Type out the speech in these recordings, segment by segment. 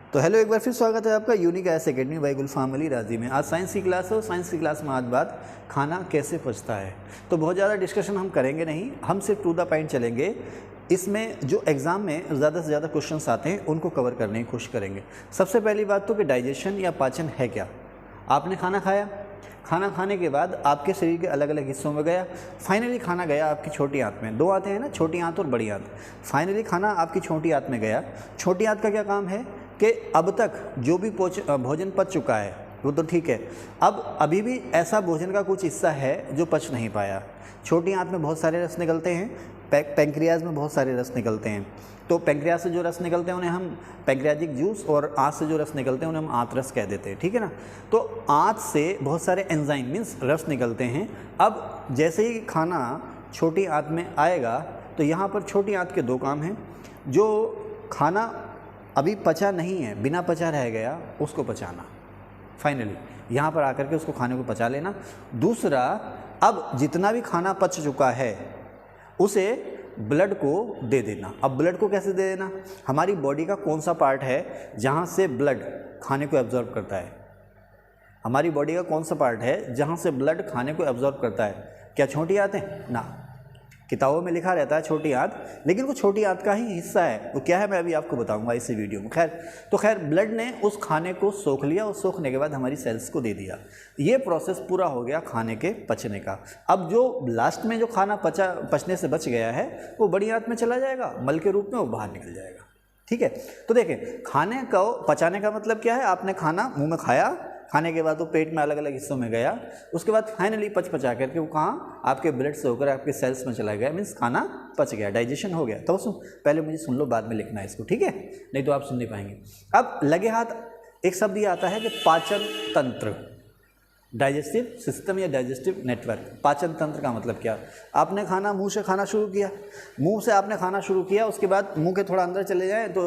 तो हेलो, एक बार फिर स्वागत है आपका यूनिक आईएएस एकेडमी बाय गुलफाम अली राजी में। आज साइंस की क्लास है और साइंस की क्लास में आज बात खाना कैसे पचता है। तो बहुत ज़्यादा डिस्कशन हम करेंगे नहीं, हम सिर्फ टू द पॉइंट चलेंगे। इसमें जो एग्ज़ाम में ज़्यादा से ज़्यादा क्वेश्चंस आते हैं उनको कवर करने की कोशिश करेंगे। सबसे पहली बात तो कि डाइजेशन या पाचन है क्या। आपने खाना खाया, खाना खाने के बाद आपके शरीर के अलग अलग हिस्सों में गया, फाइनली खाना गया आपकी छोटी आंत में। दो आंतें हैं ना, छोटी आंत और बड़ी आंत। फाइनली खाना आपकी छोटी आंत में गया। छोटी आंत का क्या काम है कि अब तक जो भी भोजन पच चुका है वो तो ठीक है, अब अभी भी ऐसा भोजन का कुछ हिस्सा है जो पच नहीं पाया। छोटी आंत में बहुत सारे रस निकलते हैं, पैंक्रियाज में बहुत सारे रस निकलते हैं। तो पैंक्रियाज से जो रस निकलते हैं उन्हें हम पैंक्रियाटिक जूस, और आंत से जो रस निकलते हैं उन्हें हम आंतरस कह देते हैं, ठीक है ना। तो आंत से बहुत सारे एंजाइम मीन्स रस निकलते हैं। अब जैसे ही खाना छोटी आंत में आएगा तो यहाँ पर छोटी आंत के दो काम हैं। जो खाना अभी पचा नहीं है, बिना पचा रह गया, उसको पचाना, फाइनली यहाँ पर आकर के उसको खाने को पचा लेना। दूसरा, अब जितना भी खाना पच चुका है उसे ब्लड को दे देना। अब ब्लड को कैसे दे देना, हमारी बॉडी का कौन सा पार्ट है जहाँ से ब्लड खाने को एब्जॉर्ब करता है। हमारी बॉडी का कौन सा पार्ट है जहाँ से ब्लड खाने को एब्जॉर्ब करता है। क्या छोटी आंत है ना, किताबों में लिखा रहता है छोटी आंत, लेकिन वो छोटी आंत का ही हिस्सा है। वो क्या है मैं अभी आपको बताऊंगा इसी वीडियो में। खैर ब्लड ने उस खाने को सोख लिया और सोखने के बाद हमारी सेल्स को दे दिया। ये प्रोसेस पूरा हो गया खाने के पचने का। अब जो लास्ट में जो खाना पचने से बच गया है वो बड़ी आंत में चला जाएगा, मल के रूप में वो बाहर निकल जाएगा, ठीक है। तो देखें, खाने को पचाने का मतलब क्या है, आपने खाना मुँह में खाया, खाने के बाद वो पेट में अलग अलग हिस्सों में गया, उसके बाद फाइनली पचा करके वो कहाँ आपके ब्लड से होकर आपके सेल्स में चला गया, मीन्स खाना पच गया, डाइजेशन हो गया। तो पहले मुझे सुन लो, बाद में लिखना है इसको, ठीक है, नहीं तो आप सुन नहीं पाएंगे। अब लगे हाथ एक शब्द ये आता है कि पाचन तंत्र, डाइजेस्टिव सिस्टम या डाइजेस्टिव नेटवर्क। पाचन तंत्र का मतलब क्या, आपने खाना मुंह से खाना शुरू किया, मुंह से आपने खाना शुरू किया, उसके बाद मुंह के थोड़ा अंदर चले जाएं तो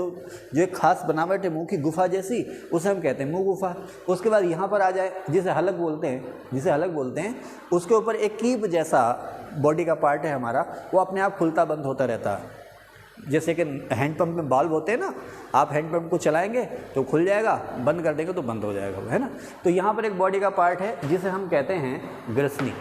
जो एक खास बनावट है मुंह की गुफा जैसी, उसे हम कहते हैं मुंह गुफा। उसके बाद यहाँ पर आ जाए जिसे हलक बोलते हैं, उसके ऊपर एक कीप जैसा बॉडी का पार्ट है हमारा, वो अपने आप खुलता बंद होता रहता है। जैसे कि हैंडपम्प में बाल्ब होते हैं ना, आप हैंडपम्प को चलाएंगे तो खुल जाएगा, बंद कर देंगे तो बंद हो जाएगा, है ना। तो यहाँ पर एक बॉडी का पार्ट है जिसे हम कहते हैं ग्रसनी।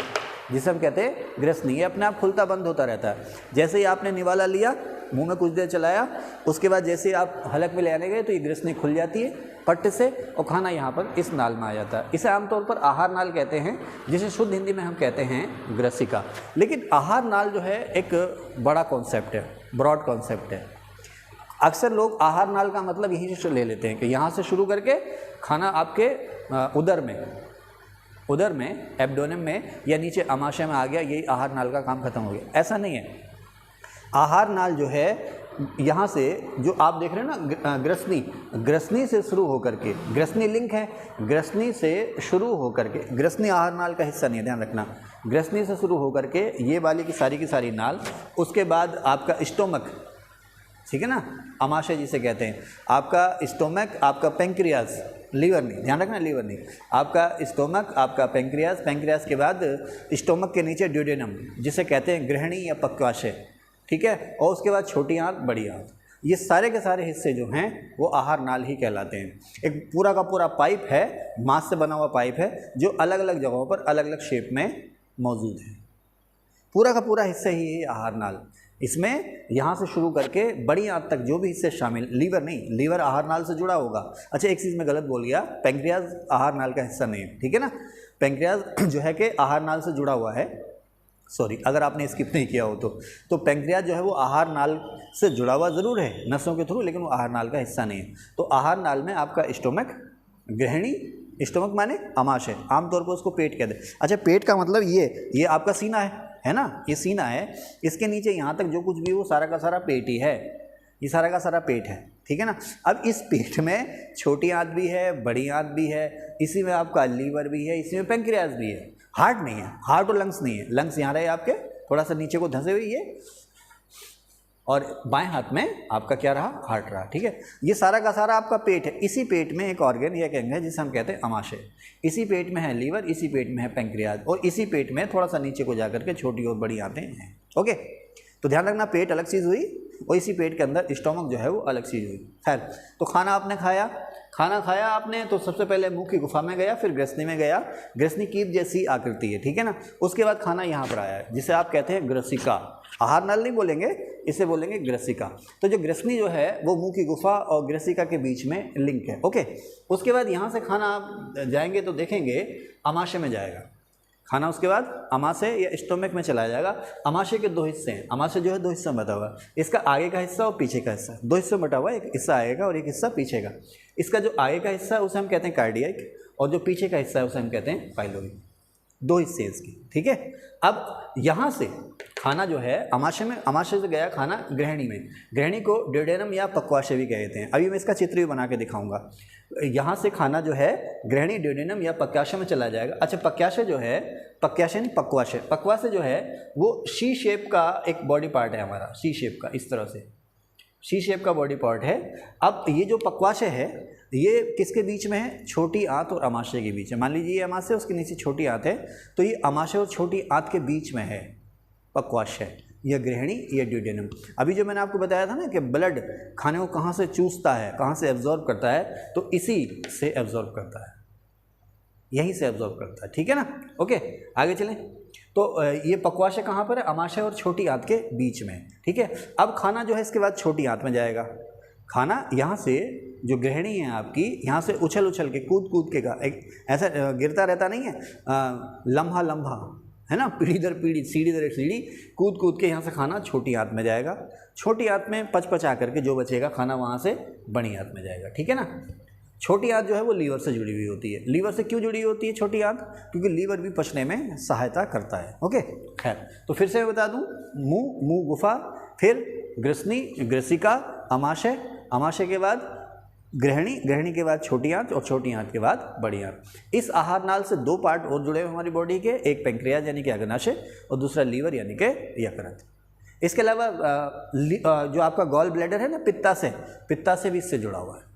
ये अपने आप खुलता बंद होता रहता है। जैसे ही आपने निवाला लिया, मुंह में कुछ देर चलाया, उसके बाद जैसे ही आप हलक में ले आने गए तो ये ग्रसनी खुल जाती है पट्ट से, और खाना यहाँ पर इस नाल में आ जाता है। इसे आमतौर पर आहार नाल कहते हैं, जिसे शुद्ध हिंदी में हम कहते हैं ग्रसिका। लेकिन आहार नाल जो है एक बड़ा कॉन्सेप्ट है, ब्रॉड कॉन्सेप्ट है। अक्सर लोग आहार नाल का मतलब यहीं से ले लेते हैं कि यहाँ से शुरू करके खाना आपके उदर में एब्डोमेन में या नीचे अमाशय में आ गया, यही आहार नाल का काम खत्म हो गया। ऐसा नहीं है। आहार नाल जो है यहाँ से जो आप देख रहे हैं ना, ग्रसनी से शुरू होकर के, ग्रसनी लिंक है, ग्रसनी से शुरू होकर के, ग्रसनी आहार नाल का हिस्सा नहीं है, ध्यान रखना। ग्रसनी से शुरू होकर के ये वाली की सारी नाल, उसके बाद आपका स्टोमक, ठीक है ना, अमाशय जिसे कहते हैं, आपका स्टोमक, आपका पैंक्रियाज, लीवर नहीं, ध्यान रखना, लीवर नहीं, आपका स्टोमक, आपका पैंक्रियाज के बाद स्टोमक के नीचे ड्यूडेनम जिसे कहते हैं गृहिणी या पक्वाशय, ठीक है, और उसके बाद छोटी आंत, बड़ी आंत। ये सारे के सारे हिस्से जो हैं वो आहार नाल ही कहलाते हैं। एक पूरा का पूरा पाइप है, मांस से बना हुआ पाइप है, जो अलग अलग जगहों पर अलग अलग शेप में मौजूद है। पूरा का पूरा हिस्सा ही है आहार नाल। इसमें यहाँ से शुरू करके बड़ी आंत तक जो भी हिस्से शामिल, लीवर नहीं, लीवर आहार नाल से जुड़ा होगा। अच्छा, एक चीज़ मैं गलत बोल गया, पैंक्रियाज आहार नाल का हिस्सा नहीं है, ठीक है ना। पैंक्रियाज जो है कि आहार नाल से जुड़ा हुआ है, सॉरी अगर आपने स्किप नहीं किया हो तो पैंक्रियाज जो है वो आहार नाल से जुड़ा हुआ ज़रूर है नसों के थ्रू, लेकिन वो आहार नाल का हिस्सा नहीं है। तो आहार नाल में आपका स्टोमक, गृहिणी, स्टोमक माने अमाशय, आमतौर पर उसको पेट कहते हैं। अच्छा, पेट का मतलब ये आपका सीना है ना, ये सीना है, इसके नीचे यहाँ तक जो कुछ भी वो सारा का सारा पेट ही है, ये सारा का सारा पेट है, ठीक है ना। अब इस पेट में छोटी आंत भी है, बड़ी आंत भी है, इसी में आपका लीवर भी है, इसी में पैंक्रियाज भी है। हार्ट नहीं है, हार्ट और लंग्स नहीं है। लंग्स यहाँ रहे आपके थोड़ा सा नीचे को धंसे हुई है, और बाएं हाथ में आपका क्या रहा, हार्ट रहा, ठीक है। ये सारा का सारा आपका पेट है। इसी पेट में एक ऑर्गन या एक अंग है जिसे हम कहते हैं अमाशय। इसी पेट में है लीवर, इसी पेट में है पैंक्रियाज, और इसी पेट में थोड़ा सा नीचे को जाकर के छोटी और बड़ी आंतें हैं। ओके, तो ध्यान रखना, पेट अलग चीज़ हुई और इसी पेट के अंदर स्टोमक जो है वो अलग चीज़ हुई। खैर, तो खाना आपने खाया, खाना खाया आपने तो सबसे पहले मुंह की गुफा में गया, फिर ग्रसनी में गया। ग्रसनी कीट जैसी आकृति है, ठीक है ना। उसके बाद खाना यहाँ पर आया है, जिसे आप कहते हैं ग्रसिका। आहार नल नहीं बोलेंगे, इसे बोलेंगे ग्रसिका। तो जो ग्रसनी जो है वो मुंह की गुफा और ग्रसिका के बीच में लिंक है, ओके। उसके बाद यहाँ से खाना आप जाएंगे तो देखेंगे आमाशय में जाएगा खाना। उसके बाद अमाशय या स्टोमक में चला जाएगा। अमाशय के दो हिस्से हैं। अमाशय जो है दो हिस्सों में बटा हुआ है, इसका आगे का हिस्सा और पीछे का हिस्सा, दो हिस्सों में बटा हुआ है। एक हिस्सा आगे का और एक हिस्सा पीछे का। इसका जो आगे का हिस्सा है उसे हम कहते हैं कार्डियक, और जो पीछे का हिस्सा है उसे हम कहते हैं पाइलोरी। दो हिस्से इसकी, ठीक है। अब यहाँ से खाना जो है अमाशय में, अमाशय से गया खाना ग्रहणी में। ग्रहणी को ड्यूडेनम या पक्वाशय भी कहते हैं। अभी मैं इसका चित्र भी बना के दिखाऊंगा। यहाँ से खाना जो है ग्रहणी, ड्यूडेनम या पक्वाशय में चला जाएगा। अच्छा, पक्वाशय जो है, पक्वाशय नहीं पक्वाशय, पक्वाशय जो है वो सी शेप का एक बॉडी पार्ट है हमारा, सी शेप का, इस तरह से सी शेप का बॉडी पार्ट है। अब ये जो पक्वाशय है ये किसके बीच में है? छोटी आंत और अमाशय के बीच है। मान लीजिए ये अमाशय, उसके नीचे छोटी आंत है, तो ये अमाशय और छोटी आंत के बीच में है पक्वाशय, यह ग्रहणी, यह ड्यूडेनम। अभी जो मैंने आपको बताया था ना कि ब्लड खाने को कहाँ से चूसता है, कहाँ से एब्जॉर्ब करता है, तो इसी से एब्जॉर्ब करता है, यहीं से एब्जॉर्ब करता है, ठीक है ना। ओके, आगे चलें। तो ये पक्वाशय कहाँ पर है? अमाशय और छोटी आंत के बीच में, ठीक है। अब खाना जो है इसके बाद छोटी आंत में जाएगा। खाना यहाँ से जो ग्रहणी है आपकी, यहाँ से उछल उछल के, कूद कूद के, एक ऐसा गिरता रहता नहीं है, लम्हा लम्हा, है ना, पीढ़ी दर पीढ़ी, सीढ़ी दर सीढ़ी, कूद कूद के यहाँ से खाना छोटी आंत में जाएगा। छोटी आंत में पचपचा करके जो बचेगा खाना वहाँ से बड़ी आंत में जाएगा, ठीक है ना। छोटी आंत जो है वो लीवर से जुड़ी हुई होती है। लीवर से क्यों जुड़ी होती है छोटी आंत? क्योंकि लीवर भी पचने में सहायता करता है, ओके। खैर, तो फिर से मैं बता दूं, मुंह, मुंह गुफा, फिर ग्रसनी, ग्रसिका, अमाशय, अमाशय के बाद ग्रहणी, ग्रहणी के बाद छोटी आंत और छोटी आंत के बाद बड़ी आंत। इस आहार नाल से दो पार्ट और जुड़े हुए हमारी बॉडी के, एक पैंक्रियाज यानी कि अग्नाशय और दूसरा लीवर यानी कि यकृत। इसके अलावा जो आपका गॉल ब्लैडर है ना, पित्ताशय, पित्ताशय भी इससे जुड़ा हुआ है।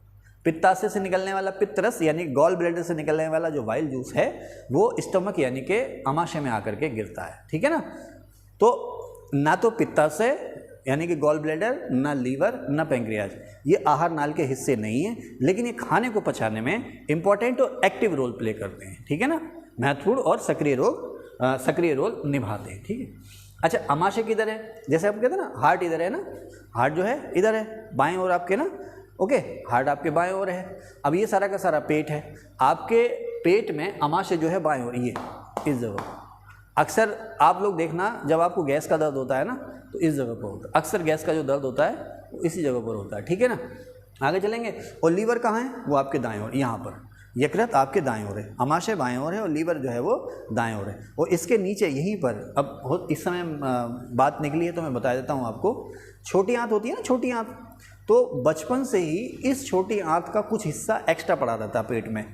पित्ताशय से निकलने वाला पित्तरस यानी गॉल ब्लैडर से निकलने वाला जो वाइल जूस है वो स्टमक यानी कि अमाशय में आकर के गिरता है, ठीक है ना। तो ना तो पित्ताशय यानी कि गॉल ब्लैडर, ना लीवर, ना पैंक्रियाज, ये आहार नाल के हिस्से नहीं है, लेकिन ये खाने को पचाने में इंपॉर्टेंट और एक्टिव रोल प्ले करते हैं, ठीक है ना। महत्वपूर्ण और सक्रिय रोल निभाते हैं, ठीक है। अच्छा, अमाशय किधर है? जैसे आप कहते हैं ना हार्ट इधर है ना, हार्ट जो है इधर है, बाएं ओर आपके ना, ओके, हार्ट आपके बाएं ओर है। अब ये सारा का सारा पेट है, आपके पेट में अमाशय जो है बाएं ओर, ये इस जगह। अक्सर आप लोग देखना जब आपको गैस का दर्द होता है ना तो इस जगह पर होता है, अक्सर गैस का जो दर्द होता है वो इसी जगह पर होता है, ठीक है ना। आगे चलेंगे। और लीवर कहाँ है? वो आपके दाएं ओर, यहाँ पर। यकृत आपके दाएं ओर है, अमाशय बाएं ओर है और लीवर जो है वो दाएं ओर है। और इसके नीचे यहीं पर, अब इस समय बात निकली है तो मैं बता देता हूँ आपको, छोटी आंत होती है ना, छोटी आंत, तो बचपन से ही इस छोटी आंत का कुछ हिस्सा एक्स्ट्रा पड़ा रहता है पेट में,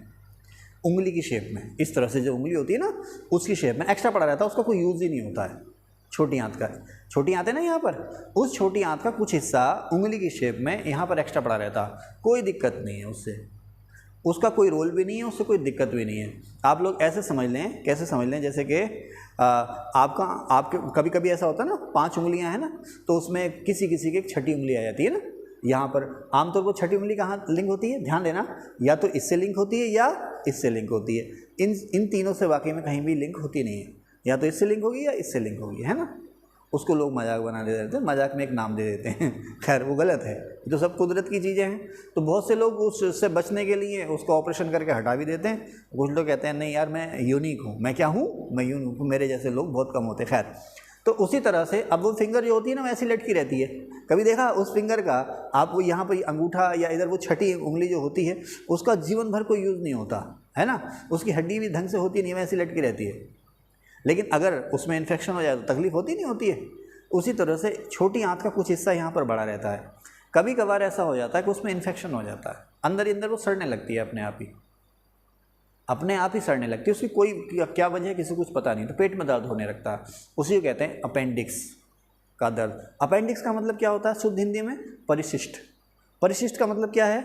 उंगली की शेप में, इस तरह से जो उंगली होती है ना उसकी शेप में एक्स्ट्रा पड़ा रहता है, उसका कोई यूज़ ही नहीं होता है छोटी आंत का। छोटी आंत है ना यहाँ पर, उस छोटी आंत का कुछ हिस्सा उंगली की शेप में यहाँ पर एक्स्ट्रा पड़ा रहता, कोई दिक्कत नहीं है उससे, उसका कोई रोल भी नहीं है, उससे कोई दिक्कत भी नहीं है। आप लोग ऐसे समझ लें, कैसे समझ लें, जैसे कि आपके कभी कभी ऐसा होता है ना, 5 उंगलियाँ हैं ना, तो उसमें किसी किसी की एक छठी उंगली आ जाती है ना, यहाँ पर आमतौर पर छठी उंगली कहाँ लिंक होती है? ध्यान देना, या तो इससे लिंक होती है या इससे लिंक होती है। इन तीनों से वाकई में कहीं भी लिंक होती नहीं है, या तो इससे लिंक होगी या इससे लिंक होगी, है ना। उसको लोग मजाक बना देते हैं, मजाक में एक नाम दे देते हैं, खैर वो गलत है, तो सब कुदरत की चीज़ें हैं। तो बहुत से लोग उससे बचने के लिए उसको ऑपरेशन करके हटा भी देते हैं। कुछ लोग कहते हैं नहीं यार मैं यूनिक हूँ, मैं क्या हूँ, मैं यूनिक हूँ, मेरे जैसे लोग बहुत कम होते हैं। खैर, तो उसी तरह से अब वो फिंगर जो होती है ना वैसी लटकी रहती है। कभी देखा उस फिंगर का, आप वो यहाँ पर अंगूठा या इधर वो छठी उंगली जो होती है उसका जीवन भर कोई यूज़ नहीं होता है ना, उसकी हड्डी भी ढंग से होती नहीं है, वैसी लटकी रहती है। लेकिन अगर उसमें इन्फेक्शन हो जाए तो तकलीफ होती नहीं होती है। उसी तरह से छोटी आंत का कुछ हिस्सा यहाँ पर बड़ा रहता है। कभी कभार ऐसा हो जाता है कि उसमें इन्फेक्शन हो जाता है, अंदर ही अंदर वो सड़ने लगती है, अपने आप ही सड़ने लगती है। उसकी कोई क्या वजह है किसी को कुछ पता नहीं, तो पेट में दर्द होने लगता है, उसी को कहते हैं अपेंडिक्स का दर्द। अपेंडिक्स का मतलब क्या होता है शुद्ध हिंदी में? परिशिष्ट। परिशिष्ट का मतलब क्या है?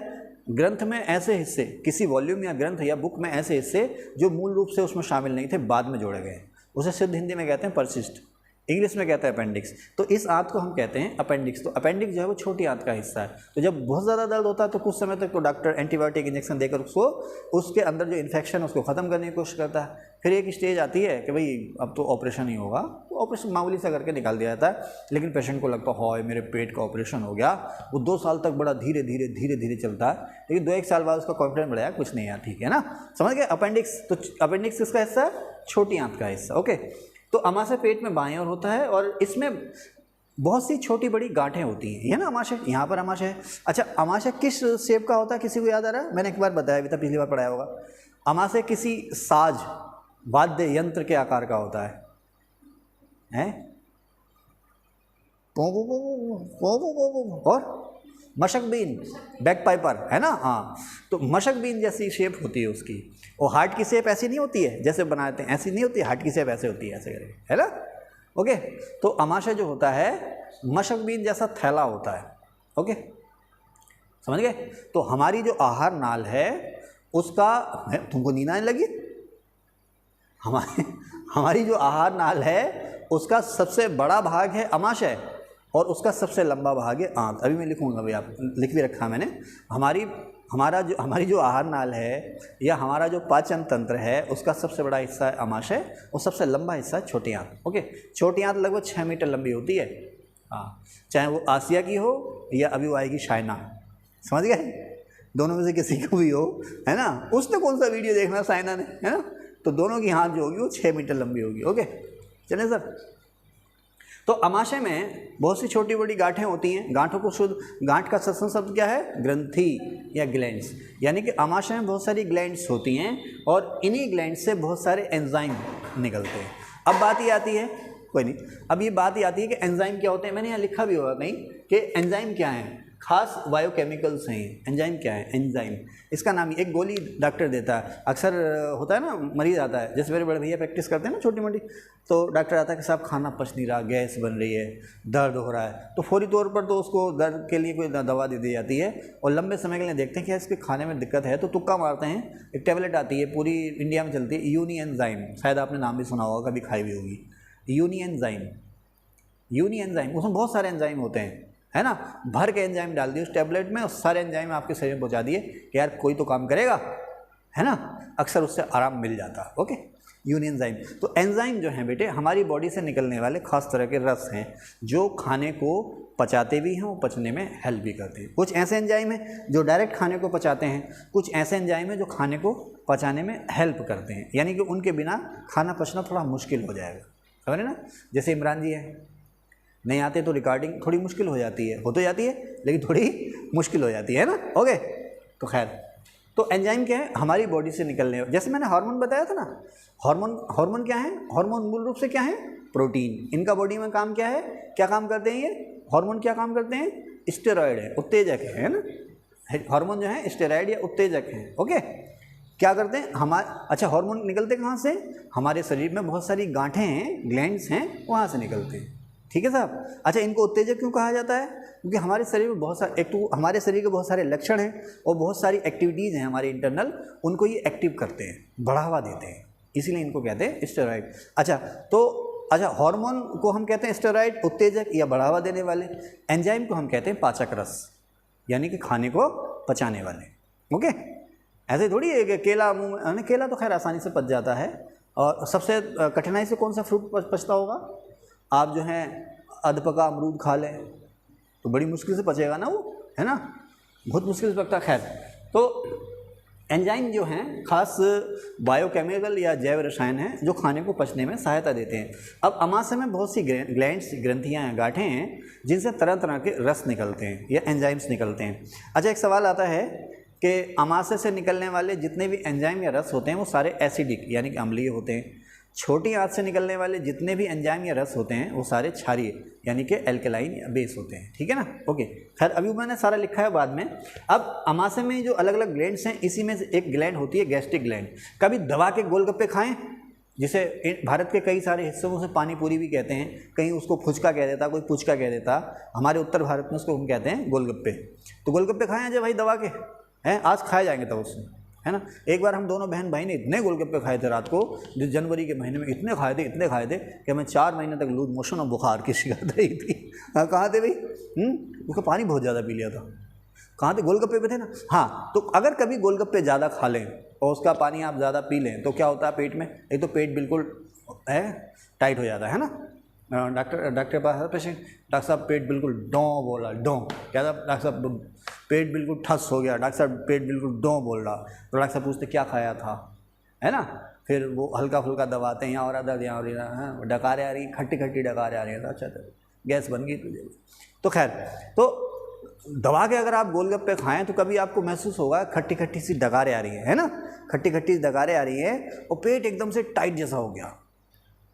ग्रंथ में ऐसे हिस्से, किसी वॉल्यूम या ग्रंथ या बुक में ऐसे हिस्से जो मूल रूप से उसमें शामिल नहीं थे, बाद में जोड़े गए, उसे शुद्ध हिंदी में कहते हैं परिशिष्ट। इंग्लिश में कहते हैं अपेंडिक्स। तो इस आंत को हम कहते हैं अपेंडिक्स। तो अपेंडिक्स जो है वो छोटी आंत का हिस्सा है। तो जब बहुत ज़्यादा दर्द होता है तो कुछ समय तक तो डॉक्टर एंटीबायोटिक इंजेक्शन देकर उसको उसके अंदर जो इन्फेक्शन है उसको ख़त्म करने की कोशिश करता है। फिर एक स्टेज आती है कि भाई अब तो ऑपरेशन ही होगा, तो ऑपरेशन मामूली सा करके निकाल दिया जाता है। लेकिन पेशेंट को लगता है हाय मेरे पेट का ऑपरेशन हो गया। वो 2 साल तक बड़ा धीरे धीरे चलता है, लेकिन 2-1 साल बाद उसका कॉन्फिडेंस बढ़ाया, कुछ नहीं यार ठीक है ना, समझ गए। अपेंडिक्स, तो अपेंडिक्स किसका हिस्सा है? छोटी आंत का हिस्सा। ओके, तो अमाशय पेट में बाएं ओर होता है और इसमें बहुत सी छोटी बड़ी गांठें होती हैं, ये ना अमाशय, यहाँ पर अमाशय है। अच्छा, अमाशय किस शेप का होता है, किसी को याद आ रहा है? मैंने एक बार बताया भी था, पिछली बार पढ़ाया होगा। अमाशय किसी साज, वाद्य यंत्र के आकार का होता है, हैं? और मशक बीन, बैक पाइपर, है ना, हाँ। तो मशक बीन जैसी शेप होती है उसकी। और हार्ट की शेप ऐसी नहीं होती है जैसे बनाते हैं, ऐसी नहीं होती है, हार्ट की शेप ऐसे होती है, ऐसे करके, है ना। ओके, तो अमाशय जो होता है मशक बीन जैसा थैला होता है। ओके, समझ गए। तो हमारी जो आहार नाल है उसका, तुमको नींद आने लगी? हमारी जो आहार नाल है उसका सबसे बड़ा भाग है अमाशय और उसका सबसे लंबा भाग है आंत। अभी मैं लिखूंगा, भाई आप लिख भी रखा मैंने। हमारी जो आहार नाल है या हमारा जो पाचन तंत्र है उसका सबसे बड़ा हिस्सा है अमाशय और सबसे लंबा हिस्सा है छोटी आंत। ओके, छोटी आंत लगभग 6 मीटर लंबी होती है, हाँ, चाहे वो आसिया की हो या अभी वो आएगी शाइना, समझ गए, दोनों में से किसी को भी हो, है ना। उसने कौन सा वीडियो देखना साइना ने, है ना। तो दोनों की हाथ जो होगी वो 6 मीटर लंबी होगी। ओके, चलें सर। तो अमाशय में बहुत सी छोटी बड़ी गांठें होती हैं। गांठों को शुद्ध, गांठ का सत्संग शब्द क्या है? ग्रंथि या ग्लैंड्स। यानी कि अमाशय में बहुत सारी ग्लैंड्स होती हैं और इन्हीं ग्लैंड्स से बहुत सारे एंजाइम निकलते हैं। अब बात ये आती है, कोई नहीं, अब ये बात ये आती है कि एंजाइम क्या होते हैं। मैंने यहाँ लिखा भी होगा कहीं कि एंजाइम क्या है, खास बायोकेमिकल्स हैं। एंजाइम क्या है? एंजाइम, इसका नाम ही एक गोली डॉक्टर देता है। अक्सर होता है ना, मरीज आता है, जैसे मेरे बड़े भैया प्रैक्टिस करते हैं ना छोटी मोटी, तो डॉक्टर आता है कि साहब खाना पच नहीं रहा, गैस बन रही है, दर्द हो रहा है। तो फौरी तौर पर तो उसको दर्द के लिए कोई दवा दे दी जाती है और लंबे समय के लिए देखते हैं कि इसके खाने में दिक्कत है तो तुक्का मारते हैं। एक टैबलेट आती है, पूरी इंडिया में चलती है, यूनी एंजाइम, शायद आपने नाम भी सुना होगा, कभी खाई भी होगी, यूनी एंजाइम। यूनी एंजाइम, उसमें बहुत सारे एंजाइम होते हैं, है ना। भर के एंजाइम डाल दिए उस टैबलेट में और सारे एंजाइम आपके शरीर में पहुंचा दिए कि यार कोई तो काम करेगा, है ना। अक्सर उससे आराम मिल जाता है। ओके, यूनी एंजाइम। तो एंजाइम जो हैं बेटे हमारी बॉडी से निकलने वाले खास तरह के रस हैं जो खाने को पचाते भी हैं और पचने में हेल्प भी करते हैं। कुछ ऐसे एंजाइम हैं जो डायरेक्ट खाने को पचाते हैं, कुछ ऐसे एंजाइम हैं जो खाने को पचाने में हेल्प करते हैं, यानी कि उनके बिना खाना पचना थोड़ा मुश्किल हो जाएगा, समझ रहे ना। जैसे इमरान जी है, नहीं आते तो रिकॉर्डिंग थोड़ी मुश्किल हो जाती है, हो तो जाती है लेकिन थोड़ी मुश्किल हो जाती है ना। ओके, तो खैर, तो एंजाइम क्या है? हमारी बॉडी से निकलने, जैसे मैंने हार्मोन बताया था ना, हार्मोन क्या है? हार्मोन मूल रूप से क्या है? प्रोटीन। इनका बॉडी में काम क्या है? क्या काम करते हैं ये हार्मोन? क्या काम करते हैं? स्टेरॉयड है, उत्तेजक है ना। हार्मोन जो है स्टेरॉयड या उत्तेजक है। ओके, क्या करते हैं अच्छा, हार्मोन निकलते कहाँ से? हमारे शरीर में बहुत सारी गांठें हैं, ग्लैंड्स हैं, वहाँ से निकलते हैं, ठीक है साहब। अच्छा, इनको उत्तेजक क्यों कहा जाता है? क्योंकि हमारे शरीर में बहुत सारे हमारे शरीर के बहुत सारे लक्षण हैं और बहुत सारी एक्टिविटीज़ हैं हमारे इंटरनल, उनको ये एक्टिव करते हैं, बढ़ावा देते हैं, इसीलिए इनको कहते हैं स्टेरॉयड। अच्छा, हार्मोन को हम कहते हैं स्टेरॉयड, उत्तेजक या बढ़ावा देने वाले। एंजाइम को हम कहते हैं पाचक रस, यानी कि खाने को पचाने वाले। ओके, ऐसे थोड़ी है कि केला मुँह में, केला तो खैर आसानी से पच जाता है। और सबसे कठिनाई से कौन सा फ्रूट पचता होगा? आप जो हैं अधपका अमरूद खा लें तो बड़ी मुश्किल से पचेगा ना वो, है ना, बहुत मुश्किल से पकता। खैर, तो एंजाइम जो हैं खास बायोकेमिकल या जैव रसायन हैं जो खाने को पचने में सहायता देते हैं। अब अमाशय में बहुत सी ग्लैंड्स, ग्रंथियाँ हैं, गांठें हैं जिनसे तरह तरह के रस निकलते हैं या एंजाइम्स निकलते हैं। अच्छा, एक सवाल आता है कि अमाशय से निकलने वाले जितने भी एंजाइम या रस होते हैं वो सारे एसिडिक यानी कि अम्लीय होते हैं। छोटी आंत से निकलने वाले जितने भी एंजाइम या रस होते हैं वो सारे क्षारीय यानी कि एल्कलाइन या बेस होते हैं, ठीक है ना। ओके, खैर अभी मैंने सारा लिखा है बाद में। अब अमाशय में जो अलग अलग ग्लैंड्स हैं, इसी में से एक ग्लैंड होती है गैस्ट्रिक ग्लैंड। कभी दबा के गोलगप्पे खाएं, जिसे भारत के कई सारे हिस्सों में उसे पानी पूरी भी कहते हैं, कहीं उसको फुचका कह देता, कोई पुचका कह देता। हमारे उत्तर भारत में उसको हम कहते हैं गोलगप्पे। तो गोलगप्पे खाएं अजय भाई दबा के, हैं आज खाए जाएंगे तब उससे, है ना। एक बार हम दोनों बहन भाई ने इतने गोलगप्पे खाए थे रात को, जो जनवरी के महीने में इतने खाए थे कि हमें 4 महीने तक लूज मोशन और बुखार की शिकायत रही थी। हाँ, कहाँ थे भाई? उसका पानी बहुत ज़्यादा पी लिया था। कहाँ थे? गोलगप्पे पे थे ना। हाँ, तो अगर कभी गोलगप्पे ज़्यादा खा लें और उसका पानी आप ज़्यादा पी लें तो क्या होता है पेट में? एक तो पेट बिल्कुल टाइट हो जाता है ना। डॉक्टर पास है पेशेंट, डॉक्टर साहब पेट बिल्कुल डों बोला, डों क्या था? डॉक्टर साहब पेट बिल्कुल ठस हो गया, डॉक्टर साहब पेट बिल्कुल डों बोल रहा। तो डॉक्टर साहब पूछते क्या खाया था, है ना। फिर वो हल्का फुल्का दबाते हैं, यहाँ और दर्द, यहाँ और डकारें आ रही, खट्टी खट्टी डकारें आ रही हैं। अच्छा गैस बन गई तुझे। तो खैर, तो दबा के अगर आप गोलगप्पे खाएं तो कभी आपको महसूस होगा खट्टी खट्टी सी डकारें आ रही है ना, खट्टी खट्टी डकारें आ रही हैं और पेट एकदम से टाइट जैसा हो गया,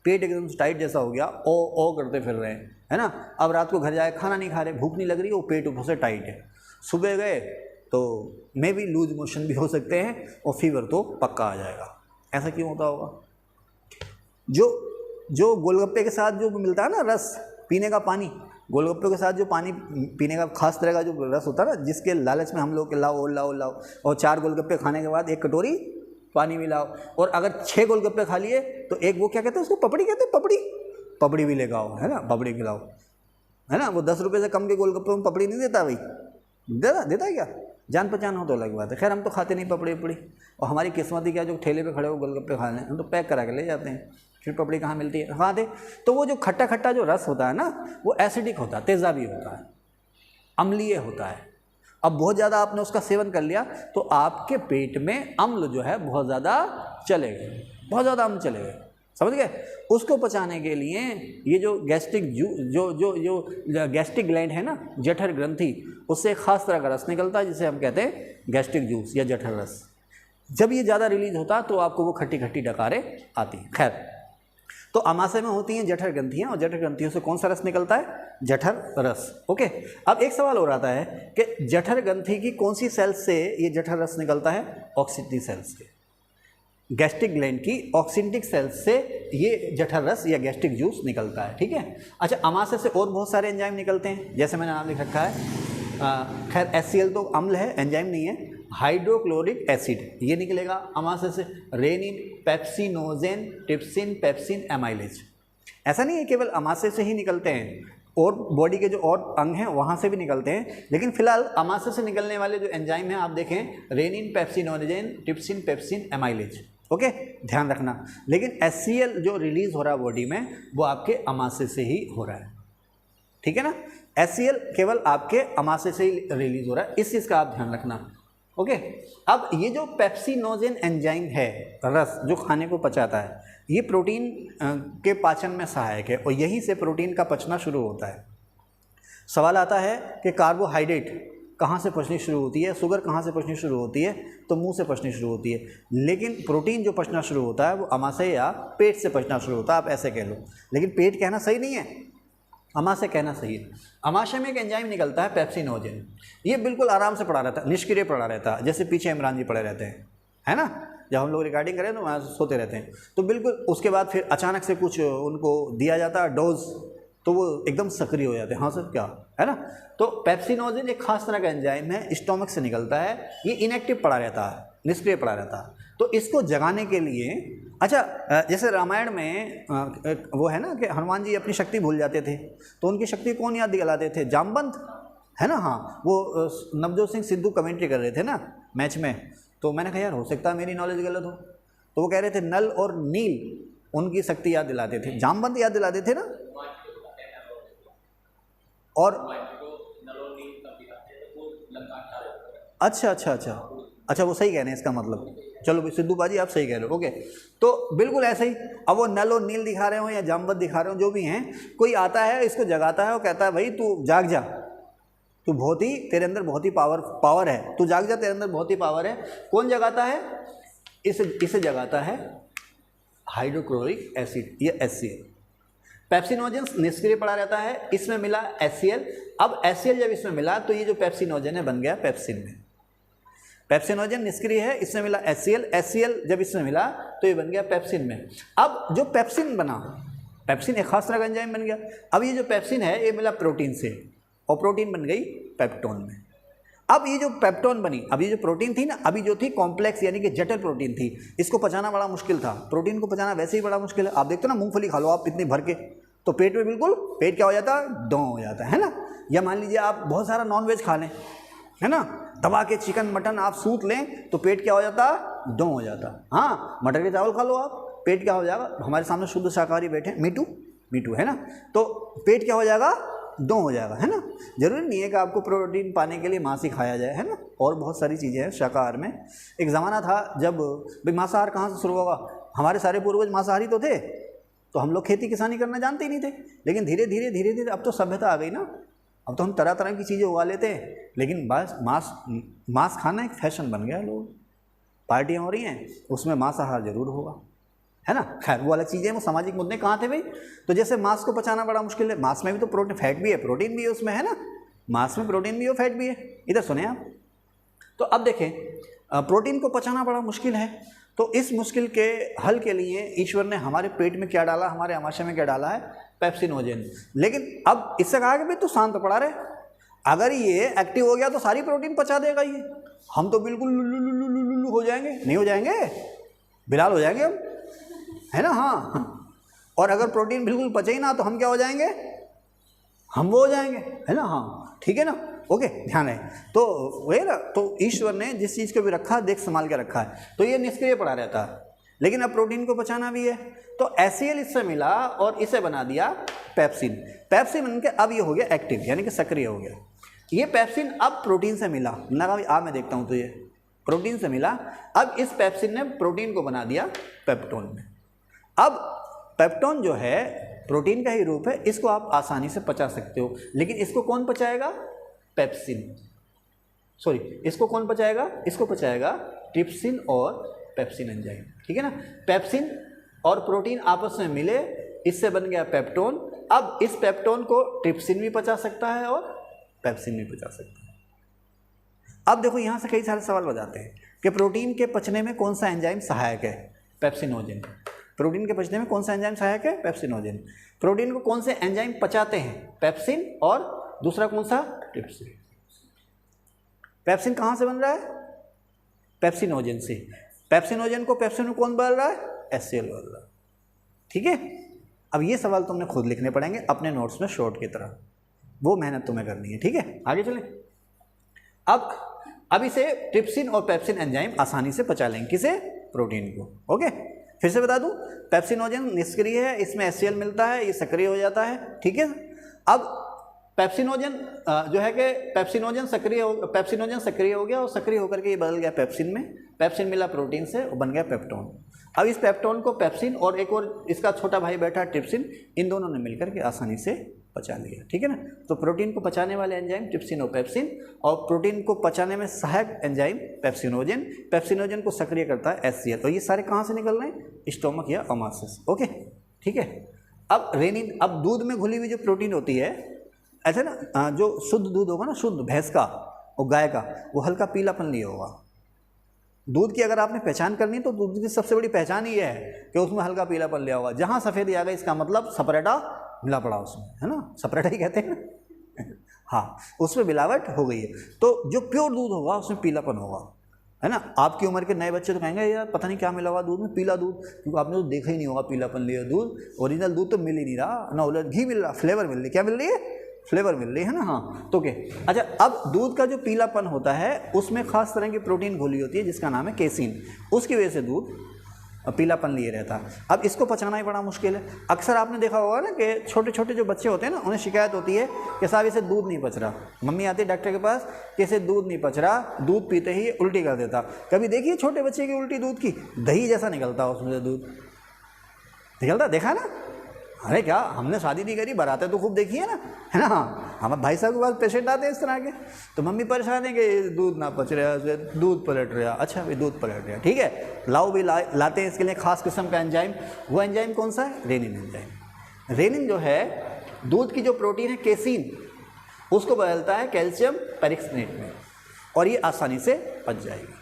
पेट एकदम से टाइट जैसा हो गया, ओ करते फिर रहे हैं, है ना। अब रात को घर जाए खाना नहीं खा रहे, भूख नहीं लग रही, वो पेट ऊपर से टाइट है। सुबह गए तो मे भी लूज मोशन भी हो सकते हैं और फीवर तो पक्का आ जाएगा। ऐसा क्यों होता होगा? जो गोलगप्पे के साथ जो मिलता है ना रस पीने का पानी, गोलगप्पे के साथ जो पानी पीने का खास तरह का जो रस होता है ना, जिसके लालच में हम लोग लाओ लाओ लाओ, और 4 गोलगप्पे खाने के बाद 1 कटोरी पानी मिलाओ, और अगर 6 गोलगप्पे खा लिए तो एक वो क्या कहते हैं उसको, पपड़ी कहते हैं, पपड़ी भी लेकर आओ, है ना, पपड़ी खिलाओ, है ना। वो 10 रुपये से कम के गोलगप्पे में पपड़ी नहीं देता भाई, देता है क्या? जान पहचान हो तो अलग बात है। खैर हम तो खाते नहीं पपड़ी उपड़ी, और हमारी किस्मत ही क्या जो ठेले पे खड़े हो गोलगप्पे खाने, हम तो पैक करा के ले जाते हैं, फिर पपड़ी कहाँ मिलती है, खा दे। तो वो जो खट्टा खट्टा जो रस होता है ना, वो एसिडिक होता है, तेज़ाबी होता है, अम्लीय होता है। अब बहुत ज़्यादा आपने उसका सेवन कर लिया तो आपके पेट में अम्ल जो है बहुत ज़्यादा चले गए, बहुत ज़्यादा अम्ल चले गए, समझ गए। उसको पचाने के लिए ये जो गैस्ट्रिक जो गैस्ट्रिक ग्लैंड है ना, जठर ग्रंथि, उससे एक खास तरह का रस निकलता है जिसे हम कहते हैं गैस्ट्रिक जूस या जठर रस। जब ये ज़्यादा रिलीज होता तो आपको वो खट्टी खट्टी डकारें आती हैं। खैर, तो अमाशय में होती हैं जठर ग्रंथियाँ, और जठर ग्रंथियों से कौन सा रस निकलता है? जठर रस। ओके, अब एक सवाल और आता है कि जठर ग्रंथि की कौन सी सेल्स से ये जठर रस निकलता है? ऑक्सीटिक सेल्स से। गैस्ट्रिक ग्लैंड की ऑक्सीटिक सेल्स से ये जठर रस या गैस्ट्रिक जूस निकलता है, ठीक है। अच्छा, अमाशय से और बहुत सारे एंजाइम निकलते हैं, जैसे मैंने नाम लिख रखा है। खैर HCl तो अम्ल है, एंजाइम नहीं है। हाइड्रोक्लोरिक एसिड ये निकलेगा अमाशय से, rennin, pepsinogen, trypsin, pepsin, amylase. ऐसा नहीं है केवल अमाशय से ही निकलते हैं, और बॉडी के जो और अंग हैं वहाँ से भी निकलते हैं, लेकिन फिलहाल अमाशय से निकलने वाले जो एंजाइम हैं आप देखें, rennin, pepsinogen, trypsin, pepsin, amylase. Okay, ध्यान रखना। लेकिन HCl जो रिलीज हो रहा है बॉडी में वो आपके अमाशय से ही हो रहा है, ठीक है ना। HCl केवल आपके अमाशय से ही रिलीज हो रहा है, इस चीज़ का आप ध्यान रखना। ओके, अब ये जो पेप्सिनोजेन एंजाइम है, रस जो खाने को पचाता है, ये प्रोटीन के पाचन में सहायक है और यहीं से प्रोटीन का पचना शुरू होता है। सवाल आता है कि कार्बोहाइड्रेट कहाँ से पचनी शुरू होती है, शुगर कहाँ से पचनी शुरू होती है? तो मुंह से पचनी शुरू होती है, लेकिन प्रोटीन जो पचना शुरू होता है वो अमाशय या पेट से पचना शुरू होता है, आप ऐसे कह लो। लेकिन पेट कहना सही नहीं है, अमाशय कहना सही है। अमाशय में एक एंजाइम निकलता है पेप्सिनोजेन, ये बिल्कुल आराम से पड़ा रहता है, निष्क्रिय पड़ा रहता है, जैसे पीछे इमरान जी पड़े रहते हैं, है ना। जब हम लोग रिकॉर्डिंग करें तो वहाँ सोते रहते हैं, तो बिल्कुल उसके बाद फिर अचानक से कुछ उनको दिया जाता है डोज, तो वो एकदम सक्रिय हो जाते हैं। हाँ सर, क्या है ना। तो पेप्सिनोजेन एक खास तरह का एंजाइम है, स्टोमक से निकलता है, ये इनएक्टिव पड़ा रहता है, निष्क्रिय पड़ा रहता है। तो इसको जगाने के लिए, अच्छा जैसे रामायण में वो है ना कि हनुमान जी अपनी शक्ति भूल जाते थे, तो उनकी शक्ति कौन याद दिलाते थे? जामवंत, है ना। हाँ, वो नवजोत सिंह सिद्धू कमेंट्री कर रहे थे ना मैच में, तो मैंने कहा यार हो सकता है मेरी नॉलेज गलत हो, तो वो कह रहे थे नल और नील उनकी शक्ति याद दिलाते थे, जामवंत याद दिलाते थे ना। और अच्छा वो सही कह रहे हैं, इसका मतलब चलो भाई सिद्धू बाजी आप सही कह रहे हो। ओके, तो बिल्कुल ऐसे ही, अब वो नल और नील दिखा रहे हो या जामवंत दिखा रहे हो, जो भी हैं, कोई आता है इसको जगाता है और कहता है भाई तू जाग जा, तू बहुत ही, तेरे अंदर बहुत ही पावर है, तू जाग जा, तेरे अंदर बहुत ही पावर है। कौन जगाता है? इसे जगाता है हाइड्रोक्लोरिक एसिड या HCl। पेप्सिनोजेन निष्क्रिय पड़ा रहता है, इसमें मिला HCl। अब HCl जब इसमें मिला तो ये जो पेप्सिनोजेन है बन गया पेप्सिन में। पेप्सिनोजेन निष्क्रिय है, इसमें मिला HCl जब इसमें मिला तो ये बन गया पेप्सिन में। अब जो पेप्सिन बना, पेप्सिन एक खास तरह का एंजाइम बन गया। अब ये जो पेप्सिन है ये मिला प्रोटीन से, और प्रोटीन बन गई पेप्टोन में। अब ये जो पेप्टोन बनी, अब ये जो प्रोटीन थी ना, अभी जो थी कॉम्प्लेक्स यानी कि जटिल प्रोटीन थी, इसको पचाना बड़ा मुश्किल था। प्रोटीन को पचाना वैसे ही बड़ा मुश्किल है। आप देखते हो ना, मूंगफली खा लो आप इतनी भर के, तो पेट में बिल्कुल पेट क्या हो जाता है, दो हो जाता है ना। या मान लीजिए आप बहुत सारा नॉनवेज खा लें, है ना, दबा के चिकन मटन आप सूत लें तो पेट क्या हो जाता है, दो हो जाता है। हाँ, मटर के चावल खा लो आप, पेट क्या हो जाएगा, हमारे सामने शुद्ध शाकाहारी बैठे, मीठू है ना, तो पेट क्या हो जाएगा, दो हो जाएगा, है ना। जरूरी नहीं है कि आपको प्रोटीन पाने के लिए मांस ही खाया जाए, है ना, और बहुत सारी चीज़ें हैं शाकाहार में। एक ज़माना था जब भाई मांसाहार कहाँ से शुरू होगा, हमारे सारे पूर्वज मांसाहारी तो थे, तो हम लोग खेती किसानी करना जानते ही नहीं थे। लेकिन धीरे धीरे अब तो सभ्यता आ गई ना, अब तो हम तरह तरह की चीज़ें उगा लेते हैं। लेकिन बस मांस खाना एक फैशन बन गया। लोग पार्टियाँ हो रही हैं, उसमें मांसाहार जरूर होगा, है ना। खैर वो अलग चीज़ें, वो सामाजिक मुद्दे कहाँ थे भाई। तो जैसे मांस को पचाना बड़ा मुश्किल है, मांस में भी तो प्रोटीन, फैट भी है, प्रोटीन भी है उसमें, है ना। मांस में प्रोटीन भी है, फैट भी है। इधर सुने आप, तो अब देखें, प्रोटीन को पचाना बड़ा मुश्किल है, तो इस मुश्किल के हल के लिए ईश्वर ने हमारे पेट में क्या डाला, हमारे आमाशय में क्या डाला है, पेप्सिनोजेन। लेकिन अब इससे कहा कि भाई तू शांत पड़ा रहे, अगर ये एक्टिव हो गया तो सारी प्रोटीन पचा देगा ये, हम तो बिल्कुल लुल्लु हो जाएंगे। नहीं हो जाएंगे, बिलाल हो जाएंगे हम, है ना। हाँ, और अगर प्रोटीन बिल्कुल पचे ही ना तो हम क्या हो जाएंगे, हम वो हो जाएंगे, है ना। हाँ ठीक है ना, ओके, ध्यान है। तो वही ना, तो ईश्वर ने जिस चीज़ को भी रखा, देख संभाल के रखा है, तो ये निष्क्रिय पड़ा रहता है। लेकिन अब प्रोटीन को पचाना भी है, तो HCl इससे मिला और इसे बना दिया पेप्सिन। पेप्सिन बन के अब ये हो गया एक्टिव, यानी कि सक्रिय हो गया। ये पेप्सिन अब प्रोटीन से मिला, मैं देखता हूँ, तो ये प्रोटीन से मिला। अब इस पेप्सिन ने प्रोटीन को बना दिया पेप्टोन में। अब पेप्टोन जो है प्रोटीन का ही रूप है, इसको आप आसानी से पचा सकते हो। लेकिन इसको कौन पचाएगा, पेप्सिन, सॉरी, इसको कौन पचाएगा, इसको पचाएगा ट्रिप्सिन और पेप्सिन एंजाइम, ठीक है ना। पेप्सिन और प्रोटीन आपस में मिले, इससे बन गया पेप्टोन। अब इस पेप्टोन को ट्रिप्सिन भी पचा सकता है और पेप्सिन भी पचा सकता है। अब देखो यहाँ से कई सारे सवाल हो जाते हैं कि प्रोटीन के पचने में कौन सा एंजाइम सहायक है, पेप्सिनोजेन। प्रोटीन के पचने में कौन सा एंजाइम सहायक है, पेप्सिनोजेन। प्रोटीन को कौन से एंजाइम पचाते हैं, पेप्सिन, और दूसरा कौन सा, ट्रिप्सिन। पेप्सिन कहाँ से बन रहा है, पेप्सिनोजेन से। पेप्सिनोजेन को पेप्सिन में कौन बदल रहा है, HCl बदल रहा है, ठीक है। अब ये सवाल तुमने खुद लिखने पड़ेंगे अपने नोट्स में शॉर्ट की तरह, वो मेहनत तुम्हें करनी है, ठीक है। आगे चलें। अब इसे ट्रिप्सिन और पेप्सिन एंजाइम आसानी से पचा लेंगे, किसे, प्रोटीन को, ओके। फिर से बता दूं, पेप्सिनोजेन निष्क्रिय है, इसमें HCl मिलता है, ये सक्रिय हो जाता है, ठीक है। अब पेप्सिनोजेन जो है कि पेप्सिनोजेन सक्रिय हो गया, और सक्रिय होकर के ये बदल गया पेप्सिन में। पेप्सिन मिला प्रोटीन से, वो बन गया पेप्टोन। अब इस पेप्टोन को पेप्सिन और एक और इसका छोटा भाई बैठा ट्रिप्सिन, इन दोनों ने मिलकर के आसानी से पचा लिया, ठीक है ना। तो प्रोटीन को पचाने वाले एंजाइम ट्रिप्सिन और पेप्सिन, और प्रोटीन को पचाने में सहायक एंजाइम पेप्सिनोजेन। पेप्सिनोजेन को सक्रिय करता है HCl। तो ये सारे कहाँ से निकल रहे हैं, स्टोमक या अमाशय से, ओके, ठीक है। अब रेनिन, अब दूध में घुली हुई जो प्रोटीन होती है, ऐसे ना, जो शुद्ध दूध होगा ना, शुद्ध भैंस का और गाय का, वो हल्का पीलापन लिए होगा। दूध की अगर आपने पहचान करनी तो दूध की सबसे बड़ी पहचान ये है कि उसमें हल्का पीलापन लिया होगा। जहाँ सफ़ेद आ गया, इसका मतलब सपरेटा मिला पड़ा उसमें, है ना, सपरेटा ही कहते हैं ना हाँ, उसमें मिलावट हो गई है। तो जो प्योर दूध होगा उसमें पीलापन होगा, है ना। आपकी उम्र के नए बच्चे तो कहेंगे यार पता नहीं क्या मिला हुआ दूध में, पीला दूध, क्योंकि आपने तो देखा ही नहीं होगा पीलापन लिया दूध। ओरिजिनल दूध तो मिल ही नहीं रहा ना, उलट घी मिल रहा, फ्लेवर मिल रही, क्या मिल रही है, फ्लेवर मिल रही है ना। हाँ, तो क्या, अच्छा, अब दूध का जो पीलापन होता है उसमें खास तरह की प्रोटीन घुली होती है जिसका नाम है केसिन, उसकी वजह से दूध पीलापन लिए रहता है। अब इसको पचाना ही बड़ा मुश्किल है। अक्सर आपने देखा होगा ना कि छोटे छोटे जो बच्चे होते हैं ना, उन्हें शिकायत होती है कि साहब इसे दूध नहीं पच रहा। मम्मी आती है डॉक्टर के पास कि इसे दूध नहीं पच रहा, दूध पीते ही उल्टी कर देता। कभी देखिए छोटे बच्चे की उल्टी दूध की, दही जैसा निकलता है उसमें से दूध निकलता, देखा ना। अरे क्या, हमने शादी नहीं करी, बारातें तो खूब देखी है ना, है ना। हमारे भाई साहब के पास पेशेंट आते हैं इस तरह के, तो मम्मी परेशान है कि दूध ना पच रहा, दूध पलट रहा। अच्छा भाई, दूध पलट रहा, ठीक है, लाओ भी लाते हैं इसके लिए खास किस्म का एंजाइम। वो एंजाइम कौन सा है, रेनिन एंजाइम। रेनिन जो है दूध की जो प्रोटीन है केसिन, उसको बदलता है कैल्शियम पेरिक्सनेट में, और ये आसानी से पच जाएगी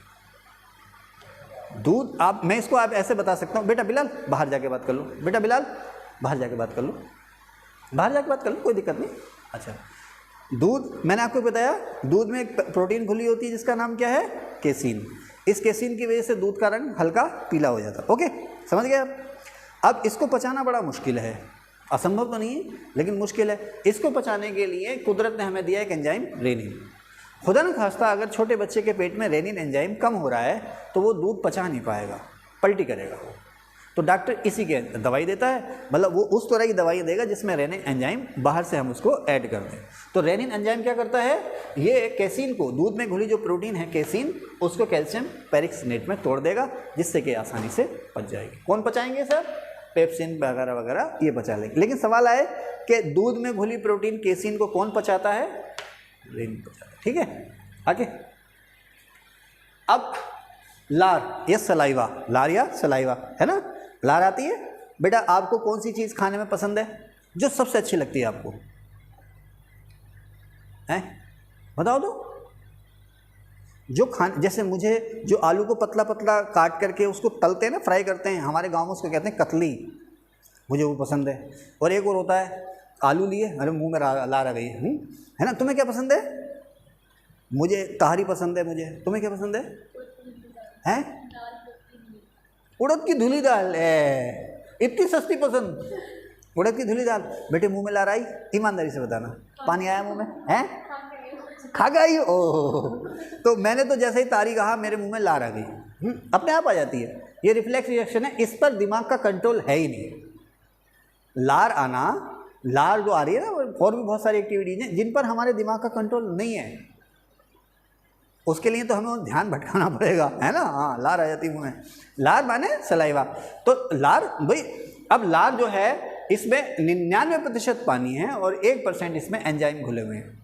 दूध। आप, मैं इसको आप ऐसे बता सकता हूँ, बेटा बिलाल बाहर जाके बात कर लो, बेटा बिलाल बाहर जाके बात कर लो, बाहर जाके बात कर लो, कोई दिक्कत नहीं। अच्छा, दूध, मैंने आपको बताया दूध में एक प्रोटीन घुली होती है जिसका नाम क्या है, केसीन। इस केसीन की वजह से दूध का रंग हल्का पीला हो जाता है। ओके, समझ गए आप। अब इसको पचाना बड़ा मुश्किल है, असंभव तो नहीं है लेकिन मुश्किल है। इसको पचाने के लिए कुदरत ने हमें दिया एक एंजाइम रेनिन। खुदा न खास्ता अगर छोटे बच्चे के पेट में रेनिन एंजाइम कम हो रहा है तो वो दूध पचा नहीं पाएगा, पल्टी करेगा। तो डॉक्टर इसी के दवाई देता है, मतलब वो उस तरह की दवाई देगा जिसमें रेनिन एंजाइम बाहर से हम उसको ऐड कर दें। तो रेनिन एंजाइम क्या करता है, ये कैसीन को, दूध में घुली जो प्रोटीन है केसीन, उसको कैल्शियम पेरिक्सिनेट में तोड़ देगा जिससे कि आसानी से पच जाएगी। कौन पचाएंगे सर, पेप्सिन वगैरह वगैरह ये पचा लेंगे। लेकिन सवाल आए कि दूध में घुली प्रोटीन केसीन को कौन पचाता है, रेनिन पचाता है। ठीक है, आगे। अब लार या सलाइवा, लार या सलाइवा है ना, लार आती है। बेटा आपको कौन सी चीज़ खाने में पसंद है जो सबसे अच्छी लगती है आपको, हैं बताओ तो। जो खाने, जैसे मुझे जो आलू को पतला पतला काट करके उसको तलते हैं ना, फ्राई करते हैं, हमारे गांव में उसको कहते हैं कतली, मुझे वो पसंद है। और एक और होता है आलू लिए, अरे मुंह में लार आ गई है ना। तुम्हें क्या पसंद है, मुझे ताहरी पसंद है, मुझे, तुम्हें क्या पसंद है, हैं उड़द की धुली दाल है, इतनी सस्ती पसंद, उड़द की धुली दाल। बेटे मुंह में लार आई, ईमानदारी से बताना, पानी आया मुंह में, हैं खा गई। ओह, तो मैंने तो जैसे ही तारी कहा मेरे मुंह में लार आ गई, अपने आप आ जाती है। ये रिफ्लेक्स रिएक्शन है, इस पर दिमाग का कंट्रोल है ही नहीं। लार आना, लार जो आ रही है ना, और भी बहुत सारी एक्टिविटीज हैं जिन पर हमारे दिमाग का कंट्रोल नहीं है, उसके लिए तो हमें ध्यान भटकाना पड़ेगा, है ना। हाँ, लार आ जाती मुँह में, लार माने सलाइवा। तो लार भाई, अब लार जो है इसमें 99% पानी है और 1% इसमें एंजाइम घुले हुए हैं।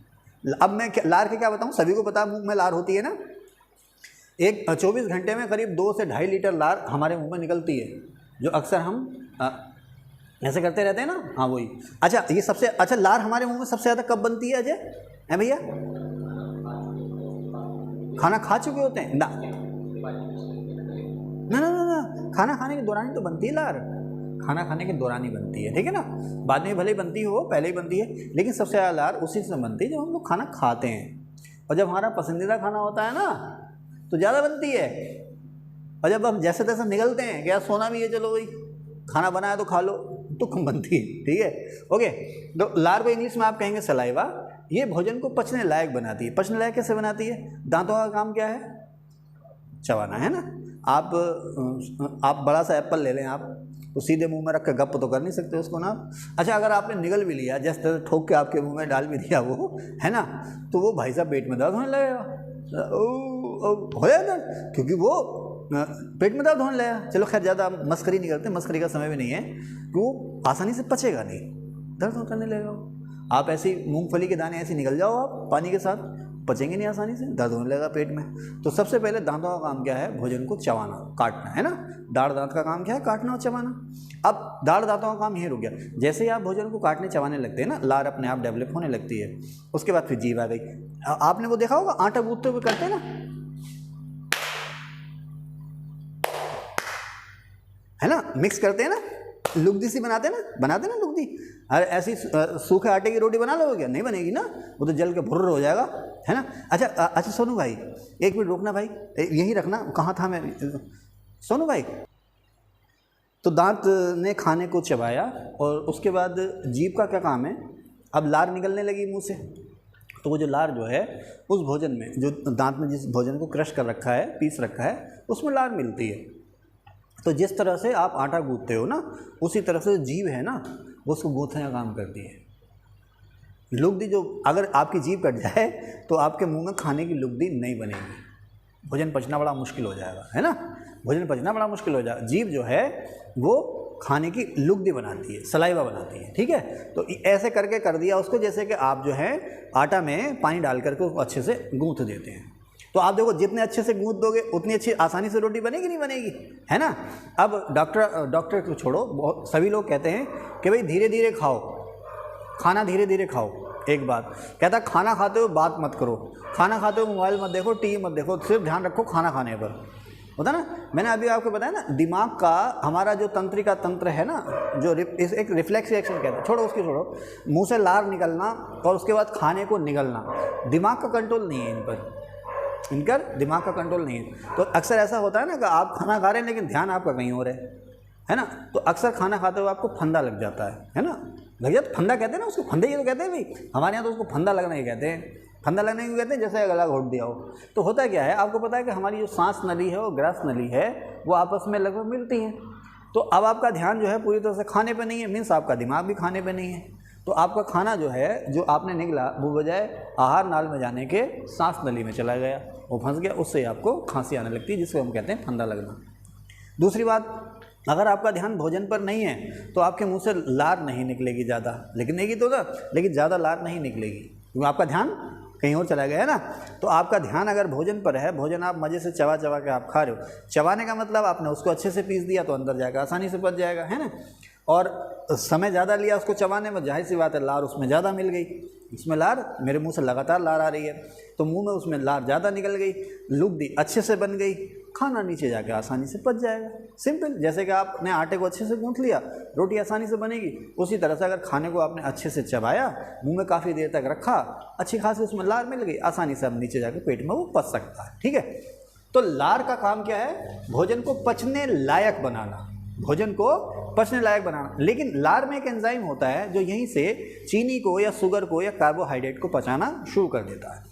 अब मैं लार के क्या बताऊँ, सभी को पता मुंह में लार होती है ना। एक 24 घंटे में करीब 2 से 2.5 लीटर लार हमारे मुंह में निकलती है, जो अक्सर हम ऐसे करते रहते हैं ना। हाँ वही। अच्छा, ये सबसे अच्छा लार हमारे मुंह में सबसे ज़्यादा कब बनती है अजय, है भैया, खाना खा चुके होते हैं ना, ना ना ना ना, खाना खाने के दौरान ही तो बनती है लार, खाना खाने के दौरान ही बनती है, ठीक है ना। बाद में भले ही बनती हो, पहले ही बनती है, लेकिन सबसे ज़्यादा लार उसी से बनती है जब हम लोग खाना खाते हैं। और जब हमारा पसंदीदा खाना होता है ना तो ज़्यादा बनती है। और जब हम जैसे तैसे निकलते हैं, क्या सोना भी है, चलो भाई खाना बनाया तो खा लो, तो कम बनती है, ठीक है। ओके, तो लार को इंग्लिश में आप कहेंगे सलाइवा। ये भोजन को पचने लायक बनाती है। पचने लायक कैसे बनाती है, दांतों का काम क्या है, चबाना, है ना। आप बड़ा सा एप्पल ले लें, आप तो सीधे मुंह में रख के गप तो कर नहीं सकते उसको ना। अच्छा, अगर आपने निगल भी लिया, जैसे ठोक के आपके मुंह में डाल भी दिया वो, है ना, तो वो भाई साहब पेट में दर्द होने लगेगा, हो जाएगा, क्योंकि वो पेट में दर्द होने लगेगा। चलो खैर, ज़्यादा मस्करी नहीं करते, मस्करी का समय भी नहीं है, वो आसानी से पचेगा नहीं, दर्द करने लगेगा। आप ऐसी मूंगफली के दाने ऐसे निकल जाओ आप पानी के साथ, पचेंगे नहीं आसानी से, दर्द होने लगेगा पेट में। तो सबसे पहले दांतों का काम क्या है, भोजन को चबाना, काटना, है ना। दाढ़ दांत का काम क्या है, काटना और चबाना। अब दाढ़ दांतों का काम यही रुक गया। जैसे ही आप भोजन को काटने चबाने लगते हैं ना, लार अपने आप डेवलप होने लगती है। उसके बाद फिर जीभ आ गई। आपने वो देखा होगा आटा गूंथते हुए करते हैं ना, है ना, मिक्स करते हैं ना, लुगदी सी बनाते हैं ना लुगदी। अरे ऐसी सूखे आटे की रोटी बना लोगे क्या, नहीं बनेगी ना, वो तो जल के भुर्र हो जाएगा, है ना। अच्छा सोनू भाई, एक मिनट रुकना भाई, यही रखना, कहाँ था मैं, सोनू भाई। तो दांत ने खाने को चबाया और उसके बाद जीभ का क्या काम है, अब लार निकलने लगी मुंह से। तो वो जो लार जो है उस भोजन में, जो दांत में जिस भोजन को क्रश कर रखा है, पीस रखा है, उसमें लार मिलती है। तो जिस तरह से आप आटा गूंथते हो ना, उसी तरह से जीभ है ना, वो उसको गूंथने का काम करती है। लुगदी जो, अगर आपकी जीभ कट जाए तो आपके मुंह में खाने की लुगदी नहीं बनेगी, भोजन पचना बड़ा मुश्किल हो जाएगा, है ना। भोजन पचना बड़ा मुश्किल हो जाएगा। जीभ जो है वो खाने की लुगदी बनाती है, सलाइवा बनाती है, ठीक है। तो ऐसे करके कर दिया उसको, जैसे कि आप जो है आटा में पानी डाल करके उसको अच्छे से गूंथ देते हैं। तो आप देखो, जितने अच्छे से गूंथ दोगे उतनी अच्छी आसानी से रोटी बनेगी, नहीं बनेगी, है ना। अब डॉक्टर को छोड़ो, सभी लोग कहते हैं कि भाई धीरे धीरे खाओ, खाना धीरे धीरे खाओ। एक बात कहता, खाना खाते हो बात मत करो, खाना खाते हो मोबाइल मत देखो, टीवी मत देखो, सिर्फ ध्यान रखो खाना खाने पर। होता ना। मैंने अभी आपको बताया ना, दिमाग का हमारा जो तंत्रिका तंत्र है ना, जो एक रिफ्लेक्स रिएक्शन कहते हैं, छोड़ो उसकी छोड़ो, मुंह से लार निकलना और उसके बाद खाने को निगलना, दिमाग का कंट्रोल नहीं है इन पर, इनकर दिमाग का कंट्रोल नहीं है। तो अक्सर ऐसा होता है ना कि आप खाना खा रहे हैं लेकिन ध्यान आपका कहीं हो रहा है ना, तो अक्सर खाना खाते हुए आपको फंदा लग जाता है ना, लग जाता, फंदा कहते हैं ना उसको, फंदे ही तो कहते हैं भाई, हमारे यहाँ तो उसको फंदा लगना ही कहते हैं। फंदा लगने को कहते हैं जैसे गला घोट दिया हो। तो होता क्या है, आपको पता है कि हमारी जो सांस नली है और ग्रास नली है वो आपस में लगभग मिलती हैं। तो अब आपका ध्यान जो है पूरी तरह से खाने पे नहीं है, मीन्स आपका दिमाग भी खाने पे नहीं है। तो आपका खाना जो है, जो आपने निगला, वो बजाय आहार नाल में जाने के सांस नली में चला गया, वो फंस गया, उससे आपको खांसी आने लगती है, जिसको हम कहते हैं फंदा लगना। दूसरी बात, अगर आपका ध्यान भोजन पर नहीं है तो आपके मुंह से लार नहीं निकलेगी ज़्यादा, निकलेगी तो ना, लेकिन ज़्यादा लार नहीं निकलेगी क्योंकि आपका ध्यान कहीं और चला गया है ना। तो आपका ध्यान अगर भोजन पर है, भोजन आप मज़े से चबा चबा के आप खा रहे हो, चबाने का मतलब आपने उसको अच्छे से पीस दिया तो अंदर जाएगा, आसानी से पच जाएगा, है ना। और समय ज़्यादा लिया उसको चबाने में, जाहिर सी बात है लार उसमें ज़्यादा मिल गई, इसमें लार, मेरे मुंह से लगातार लार आ रही है तो मुंह में उसमें लार ज़्यादा निकल गई, लुक दी अच्छे से बन गई, खाना नीचे जाके आसानी से पच जाएगा। सिंपल, जैसे कि आपने आटे को अच्छे से गूंथ लिया, रोटी आसानी से बनेगी, उसी तरह से अगर खाने को आपने अच्छे से चबाया, मुंह में काफ़ी देर तक रखा, अच्छी खासी उसमें लार मिल गई, आसानी से अब नीचे जाके पेट में वो पच सकता है। ठीक है, तो लार का काम क्या है, भोजन को पचने लायक बनाना, भोजन को पचने लायक बनाना। लेकिन लार में एक एंजाइम होता है जो यहीं से चीनी को या शुगर को या कार्बोहाइड्रेट को पचाना शुरू कर देता है,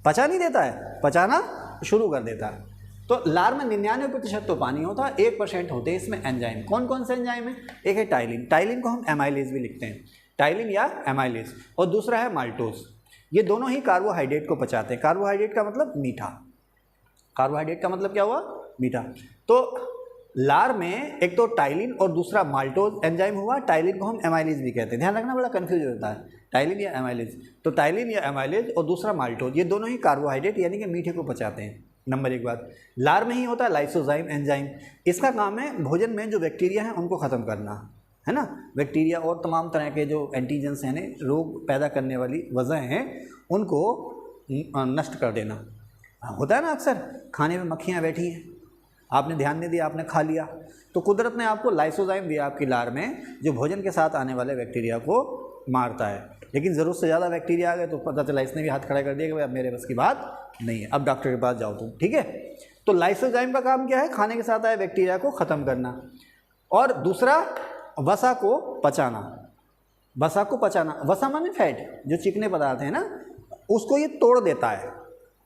पचा नहीं देता है, पचाना शुरू कर देता है। तो लार में 99% तो पानी होता है, 1% होते हैं इसमें एंजाइम। कौन कौन से एंजाइम है? एक है टाइलिन, टाइलिन को हम एमाइलेज भी लिखते हैं, टाइलिन या एमाइलेज, और दूसरा है माल्टोज। ये दोनों ही कार्बोहाइड्रेट को पचाते हैं। कार्बोहाइड्रेट का मतलब मीठा, कार्बोहाइड्रेट का मतलब क्या हुआ? मीठा। तो लार में एक तो टाइलिन और दूसरा माल्टोज एंजाइम हुआ, टाइलिन को हम एमाइलेज भी कहते हैं। ध्यान रखना, बड़ा कंफ्यूज होता है, टाइलिन या एमाइलेज। तो टाइलिन या एमाइलेज और दूसरा माल्टोज, ये दोनों ही कार्बोहाइड्रेट यानी कि मीठे को पचाते हैं। नंबर एक बात, लार में ही होता है लाइसोजाइम एंजाइम, इसका काम है भोजन में जो बैक्टीरिया हैं उनको ख़त्म करना, है ना। बैक्टीरिया और तमाम तरह के जो एंटीजेंस हैं, रोग पैदा करने वाली वजह हैं, उनको नष्ट कर देना। होता है ना अक्सर, खाने में मक्खियाँ बैठी हैं, आपने ध्यान नहीं दिया, आपने खा लिया, तो कुदरत ने आपको लाइसोजाइम दिया आपकी लार में, जो भोजन के साथ आने वाले बैक्टीरिया को मारता है। लेकिन ज़रूरत से ज़्यादा बैक्टीरिया आ गए तो पता चला इसने भी हाथ खड़ा कर दिया कि भाई अब मेरे बस की बात नहीं है, अब डॉक्टर के पास जाओ तुम। ठीक है, तो लाइसोजाइम का काम क्या है? खाने के साथ आए बैक्टीरिया को ख़त्म करना। और दूसरा, वसा को पचाना, वसा को पचाना, वसा माने फैट, जो चिकने पदार्थ हैं ना, उसको ये तोड़ देता है।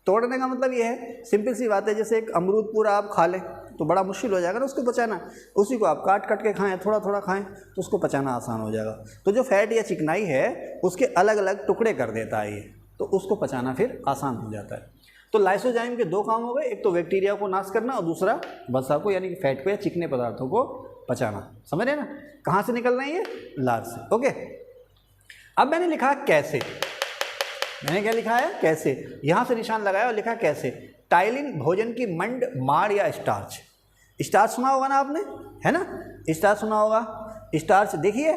तोड़ने का मतलब ये है, सिंपल सी बात है, जैसे एक अमरूद पूरा आप खा लें तो बड़ा मुश्किल हो जाएगा ना उसको पचाना, उसी को आप काट काट के खाएं, थोड़ा थोड़ा खाएं, तो उसको पचाना आसान हो जाएगा। तो जो फैट या चिकनाई है उसके अलग अलग टुकड़े कर देता है ये, तो उसको पचाना फिर आसान हो जाता है। तो लाइसोजाइम के दो काम हो गए, एक तो बैक्टीरिया को नाश करना और दूसरा वसा को यानी कि फैट को या चिकने पदार्थों को पचाना। समझ रहे हैं ना? कहाँ से निकल रहे हैं ये? लार से। ओके, अब मैंने लिखा कैसे, मैंने क्या लिखा है? कैसे। यहाँ से निशान लगाया और लिखा कैसे। टाइलिन भोजन की मंड, माड़ या स्टार्च। स्टार्च सुना होगा ना आपने, है ना, स्टार्च सुना होगा। स्टार्च देखिए,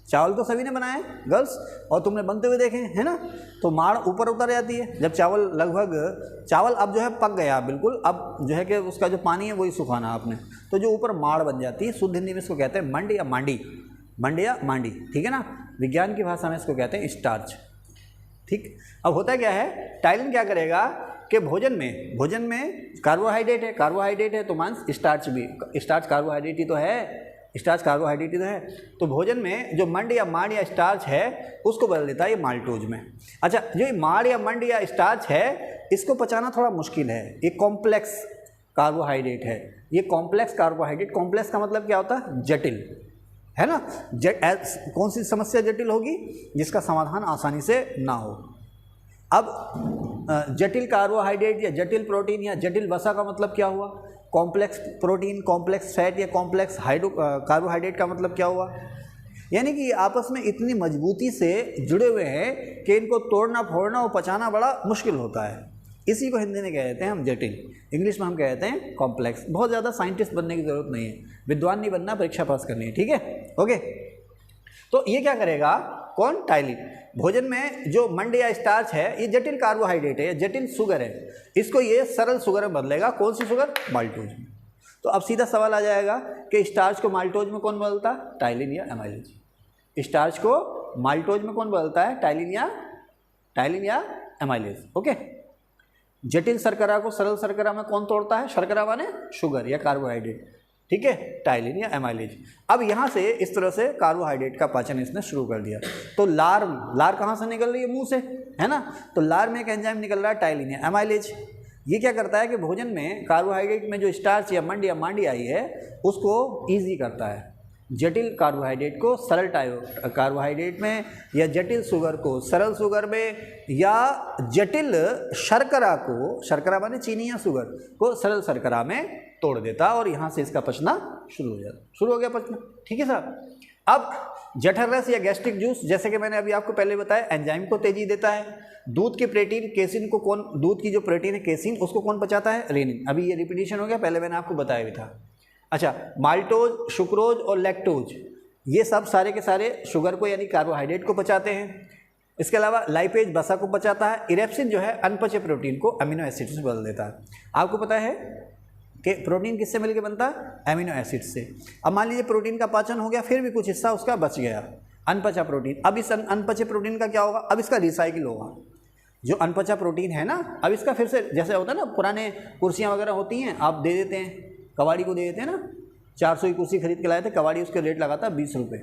चावल तो सभी ने बनाए गर्ल्स, और तुमने बनते हुए देखे हैं ना। तो माड़ ऊपर उतर जाती है जब चावल लगभग, चावल अब जो है पक गया बिल्कुल, अब जो है कि उसका जो पानी है वही सुखाना आपने, तो जो ऊपर माड़ बन जाती है, शुद्ध हिंदी में इसको कहते हैं मंड या मांडी, मंड या मांडी, ठीक है ना। विज्ञान की भाषा में इसको कहते हैं स्टार्च। ठीक, अब होता क्या है, टाइलिन क्या करेगा कि भोजन में कार्बोहाइड्रेट है, कार्बोहाइड्रेट है तो मांस स्टार्च भी, स्टार्च कार्बोहाइड्रेट ही तो है, स्टार्च कार्बोहाइड्रेट ही तो है। तो भोजन में जो मंड या माड़ या स्टार्च है उसको बदल देता है ये माल्टोज में। अच्छा, जो माड़ या मंड या स्टार्च है इसको पचाना थोड़ा मुश्किल है, ये कॉम्प्लेक्स कार्बोहाइड्रेट है। ये कॉम्प्लेक्स कार्बोहाइड्रेट, कॉम्प्लेक्स का मतलब क्या होता है? जटिल, है ना। कौन सी समस्या जटिल होगी? जिसका समाधान आसानी से ना हो। अब जटिल कार्बोहाइड्रेट या जटिल प्रोटीन या जटिल वसा का मतलब क्या हुआ? कॉम्प्लेक्स प्रोटीन, कॉम्प्लेक्स फैट या कॉम्प्लेक्स कार्बोहाइड्रेट का मतलब क्या हुआ? यानी कि आपस में इतनी मजबूती से जुड़े हुए हैं कि इनको तोड़ना फोड़ना और पचाना बड़ा मुश्किल होता है। इसी को हिंदी में कहते हैं हम जटिल, इंग्लिश में हम कहते हैं कॉम्प्लेक्स। बहुत ज़्यादा साइंटिस्ट बनने की ज़रूरत नहीं है, विद्वान नहीं बनना, परीक्षा पास करनी है, ठीक है। ओके, तो ये क्या करेगा कौन? टाइलिन। भोजन में जो मंड या स्टार्च है ये जटिल कार्बोहाइड्रेट है, जटिल शुगर है, इसको ये सरल शुगर में बदलेगा। कौन सी शुगर? माल्टोज में। तो अब सीधा सवाल आ जाएगा कि स्टार्च को माल्टोज में कौन बदलता? टाइलिन या एमाइलेज। स्टार्च को माल्टोज में कौन बदलता है? टाइलिन या एमाइलेज। ओके। जटिल शर्करा को सरल शर्करा में कौन तोड़ता है? शर्करा माने शुगर या कार्बोहाइड्रेट, ठीक है, टाइलिन या एमाइलेज। अब यहाँ से इस तरह से कार्बोहाइड्रेट का पाचन इसने शुरू कर दिया। तो लार कहाँ से निकल रही है? मुंह से, है ना। तो लार में एक एंजाइम निकल रहा है टाइलिन या एमाइलेज। ये क्या करता है कि भोजन में कार्बोहाइड्रेट में जो स्टार्च या मंड या मांडी आई है उसको ईजी करता है। जटिल कार्बोहाइड्रेट को सरल कार्बोहाइड्रेट में, या जटिल शुगर को सरल शुगर में, या जटिल शर्करा को, शर्करा माने चीनी या शुगर को सरल शर्करा में तोड़ देता और यहाँ से इसका पचना शुरू हो जाता। शुरू हो गया पचना, ठीक है साहब। अब जठर रस या गैस्ट्रिक जूस, जैसे कि मैंने अभी आपको पहले बताया, एंजाइम को तेजी देता है। दूध के प्रोटीन केसिन को कौन, दूध की जो प्रोटीन है केसिन, उसको कौन पचाता है? रेनिन। अभी ये रिपीटिशन हो गया, पहले मैंने आपको बताया भी था। अच्छा, माल्टोज, सुक्रोज और लैक्टोज, ये सब सारे के सारे शुगर को यानी कार्बोहाइड्रेट को पचाते हैं। इसके अलावा लाइपेज वसा को पचाता है। इरेप्सिन जो है अनपचे प्रोटीन को अमीनो एसिड से बदल देता है। आपको पता है कि प्रोटीन किससे मिलकर बनता है? अमीनो एसिड से। अब मान लीजिए प्रोटीन का पाचन हो गया, फिर भी कुछ हिस्सा उसका बच गया, अनपचा प्रोटीन। अब इस अनपचे प्रोटीन का क्या होगा? अब इसका रिसाइकिल होगा। जो अनपचा प्रोटीन है ना, अब इसका फिर से, जैसे होता है ना पुराने कुर्सियाँ वगैरह होती हैं, आप दे देते हैं, कबाड़ी को दे देते हैं ना। 400 की कुर्सी खरीद के लाए थे, कबाड़ी उसके रेट लगाता 20 रुपये।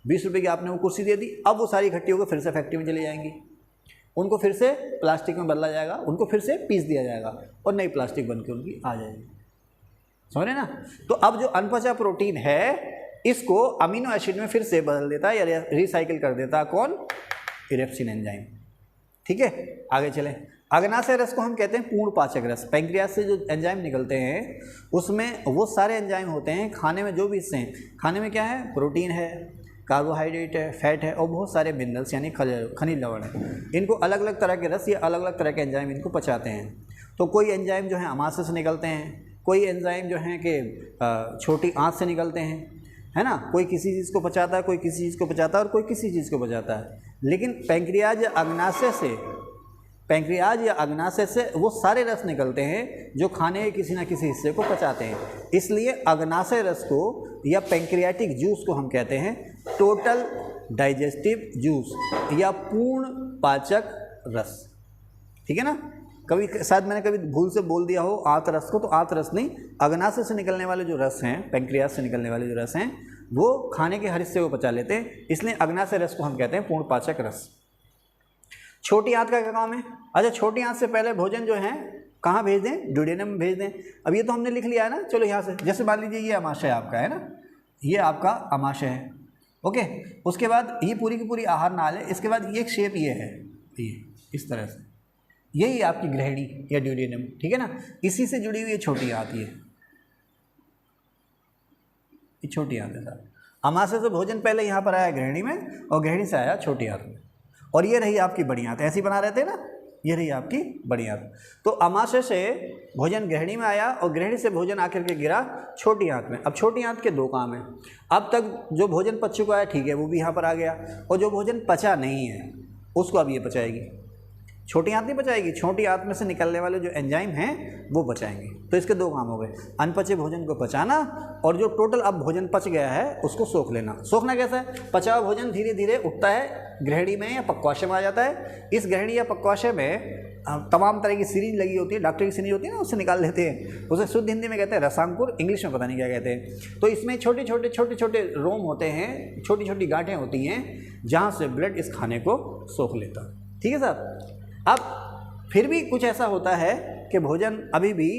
20 रुपये की आपने वो कुर्सी दे दी। अब वो सारी इकट्ठी होकर फिर से फैक्ट्री में चली जाएंगी, उनको फिर से प्लास्टिक में बदला जाएगा, उनको फिर से पीस दिया जाएगा और नई प्लास्टिक बन के उनकी आ जाएगी। समझ रहे ना। तो अब जो अनपचा प्रोटीन है इसको अमीनो एसिड में फिर से बदल देता है या रिसाइकिल कर देता है। कौन? Erepsin enzyme. ठीक है, आगे चलें। अग्नाशय रस को हम कहते हैं पूर्ण पाचक रस। पैंक्रियास से जो एंजाइम निकलते हैं उसमें वो सारे एंजाइम होते हैं खाने में जो भी हिस्से हैं। खाने में क्या है? प्रोटीन है, कार्बोहाइड्रेट है, फैट है और बहुत सारे मिनरल्स यानी खनिज लवण है। इनको अलग अलग तरह के रस या अलग अलग तरह के एंजाइम इनको पचाते हैं। तो कोई एंजाइम जो है अमाशय से निकलते हैं, कोई एंजाइम जो हैं कि छोटी आंत से निकलते हैं, है ना। कोई किसी चीज़ को पचाता है, कोई किसी चीज़ को पचाता है और कोई किसी चीज़ को पचाता है। लेकिन पैंक्रियाज या अग्नाशय से वो सारे रस निकलते हैं जो खाने के किसी न किसी हिस्से को पचाते हैं। इसलिए अग्नाशय रस को या पैंक्रियाटिक जूस को हम कहते हैं टोटल डाइजेस्टिव जूस या पूर्ण पाचक रस। ठीक है ना। कभी शायद मैंने कभी भूल से बोल दिया हो आंत रस को, तो आंत रस नहीं, अग्नाशय से निकलने वाले जो रस हैं, पैंक्रियास से निकलने वाले जो रस हैं वो खाने के हर हिस्से को पचा लेते हैं, इसलिए अग्नाशय रस को हम कहते हैं पूर्ण पाचक रस। छोटी आंत का क्या काम है? अच्छा, छोटी आंत से पहले भोजन जो है कहाँ भेज दें? ड्यूडेनम में भेज दें। अब ये तो हमने लिख लिया है ना। चलो यहाँ से, जैसे मान लीजिए ये आमाशय आपका है ना, ये आपका आमाशय है, ओके। उसके बाद ये पूरी की पूरी आहार नाल है। इसके बाद ये एक शेप ये है, ये इस तरह से, यही आपकी ग्रहणी या ड्यूडेनम, ठीक है ना। इसी से जुड़ी हुई ये छोटी आंत, ये छोटी आंत है साहब। आमाशय से भोजन पहले यहाँ पर आया ग्रहणी में और ग्रहणी से आया छोटी आंत में, और ये रही आपकी बड़ी आंत। ऐसी बना रहते हैं ना, ये रही आपकी बड़ी आंत। तो आमाशय से भोजन ग्रहणी में आया और ग्रहणी से भोजन आकर के गिरा छोटी आंत में। अब छोटी आंत के दो काम हैं। अब तक जो भोजन पच चुका है, ठीक है, वो भी यहाँ पर आ गया, और जो भोजन पचा नहीं है उसको अब ये पचाएगी। छोटी आंत नहीं बचाएगी, छोटी आंत में से निकलने वाले जो एंजाइम हैं वो बचाएंगे। तो इसके दो काम हो गए, अनपचे भोजन को पचाना और जो टोटल अब भोजन पच गया है उसको सोख लेना। सोखना कैसा है? पचा हुआ भोजन धीरे धीरे उठता है ग्रहणी में या पक्वाशय में आ जाता है। इस ग्रहणी या पक्वाशय में तमाम तरह की सीरीज लगी होती है, डॉक्टर की सीरीज होती है ना, उससे निकाल लेते हैं। उसे शुद्ध हिंदी में कहते हैं रसांकुर, इंग्लिश में पता नहीं क्या कहते हैं। तो इसमें छोटे छोटे रोम होते हैं, छोटी छोटी गांठें होती हैं जहाँ से ब्लड इस खाने को सोख लेता है। ठीक है साहब। अब फिर भी कुछ ऐसा होता है कि भोजन अभी भी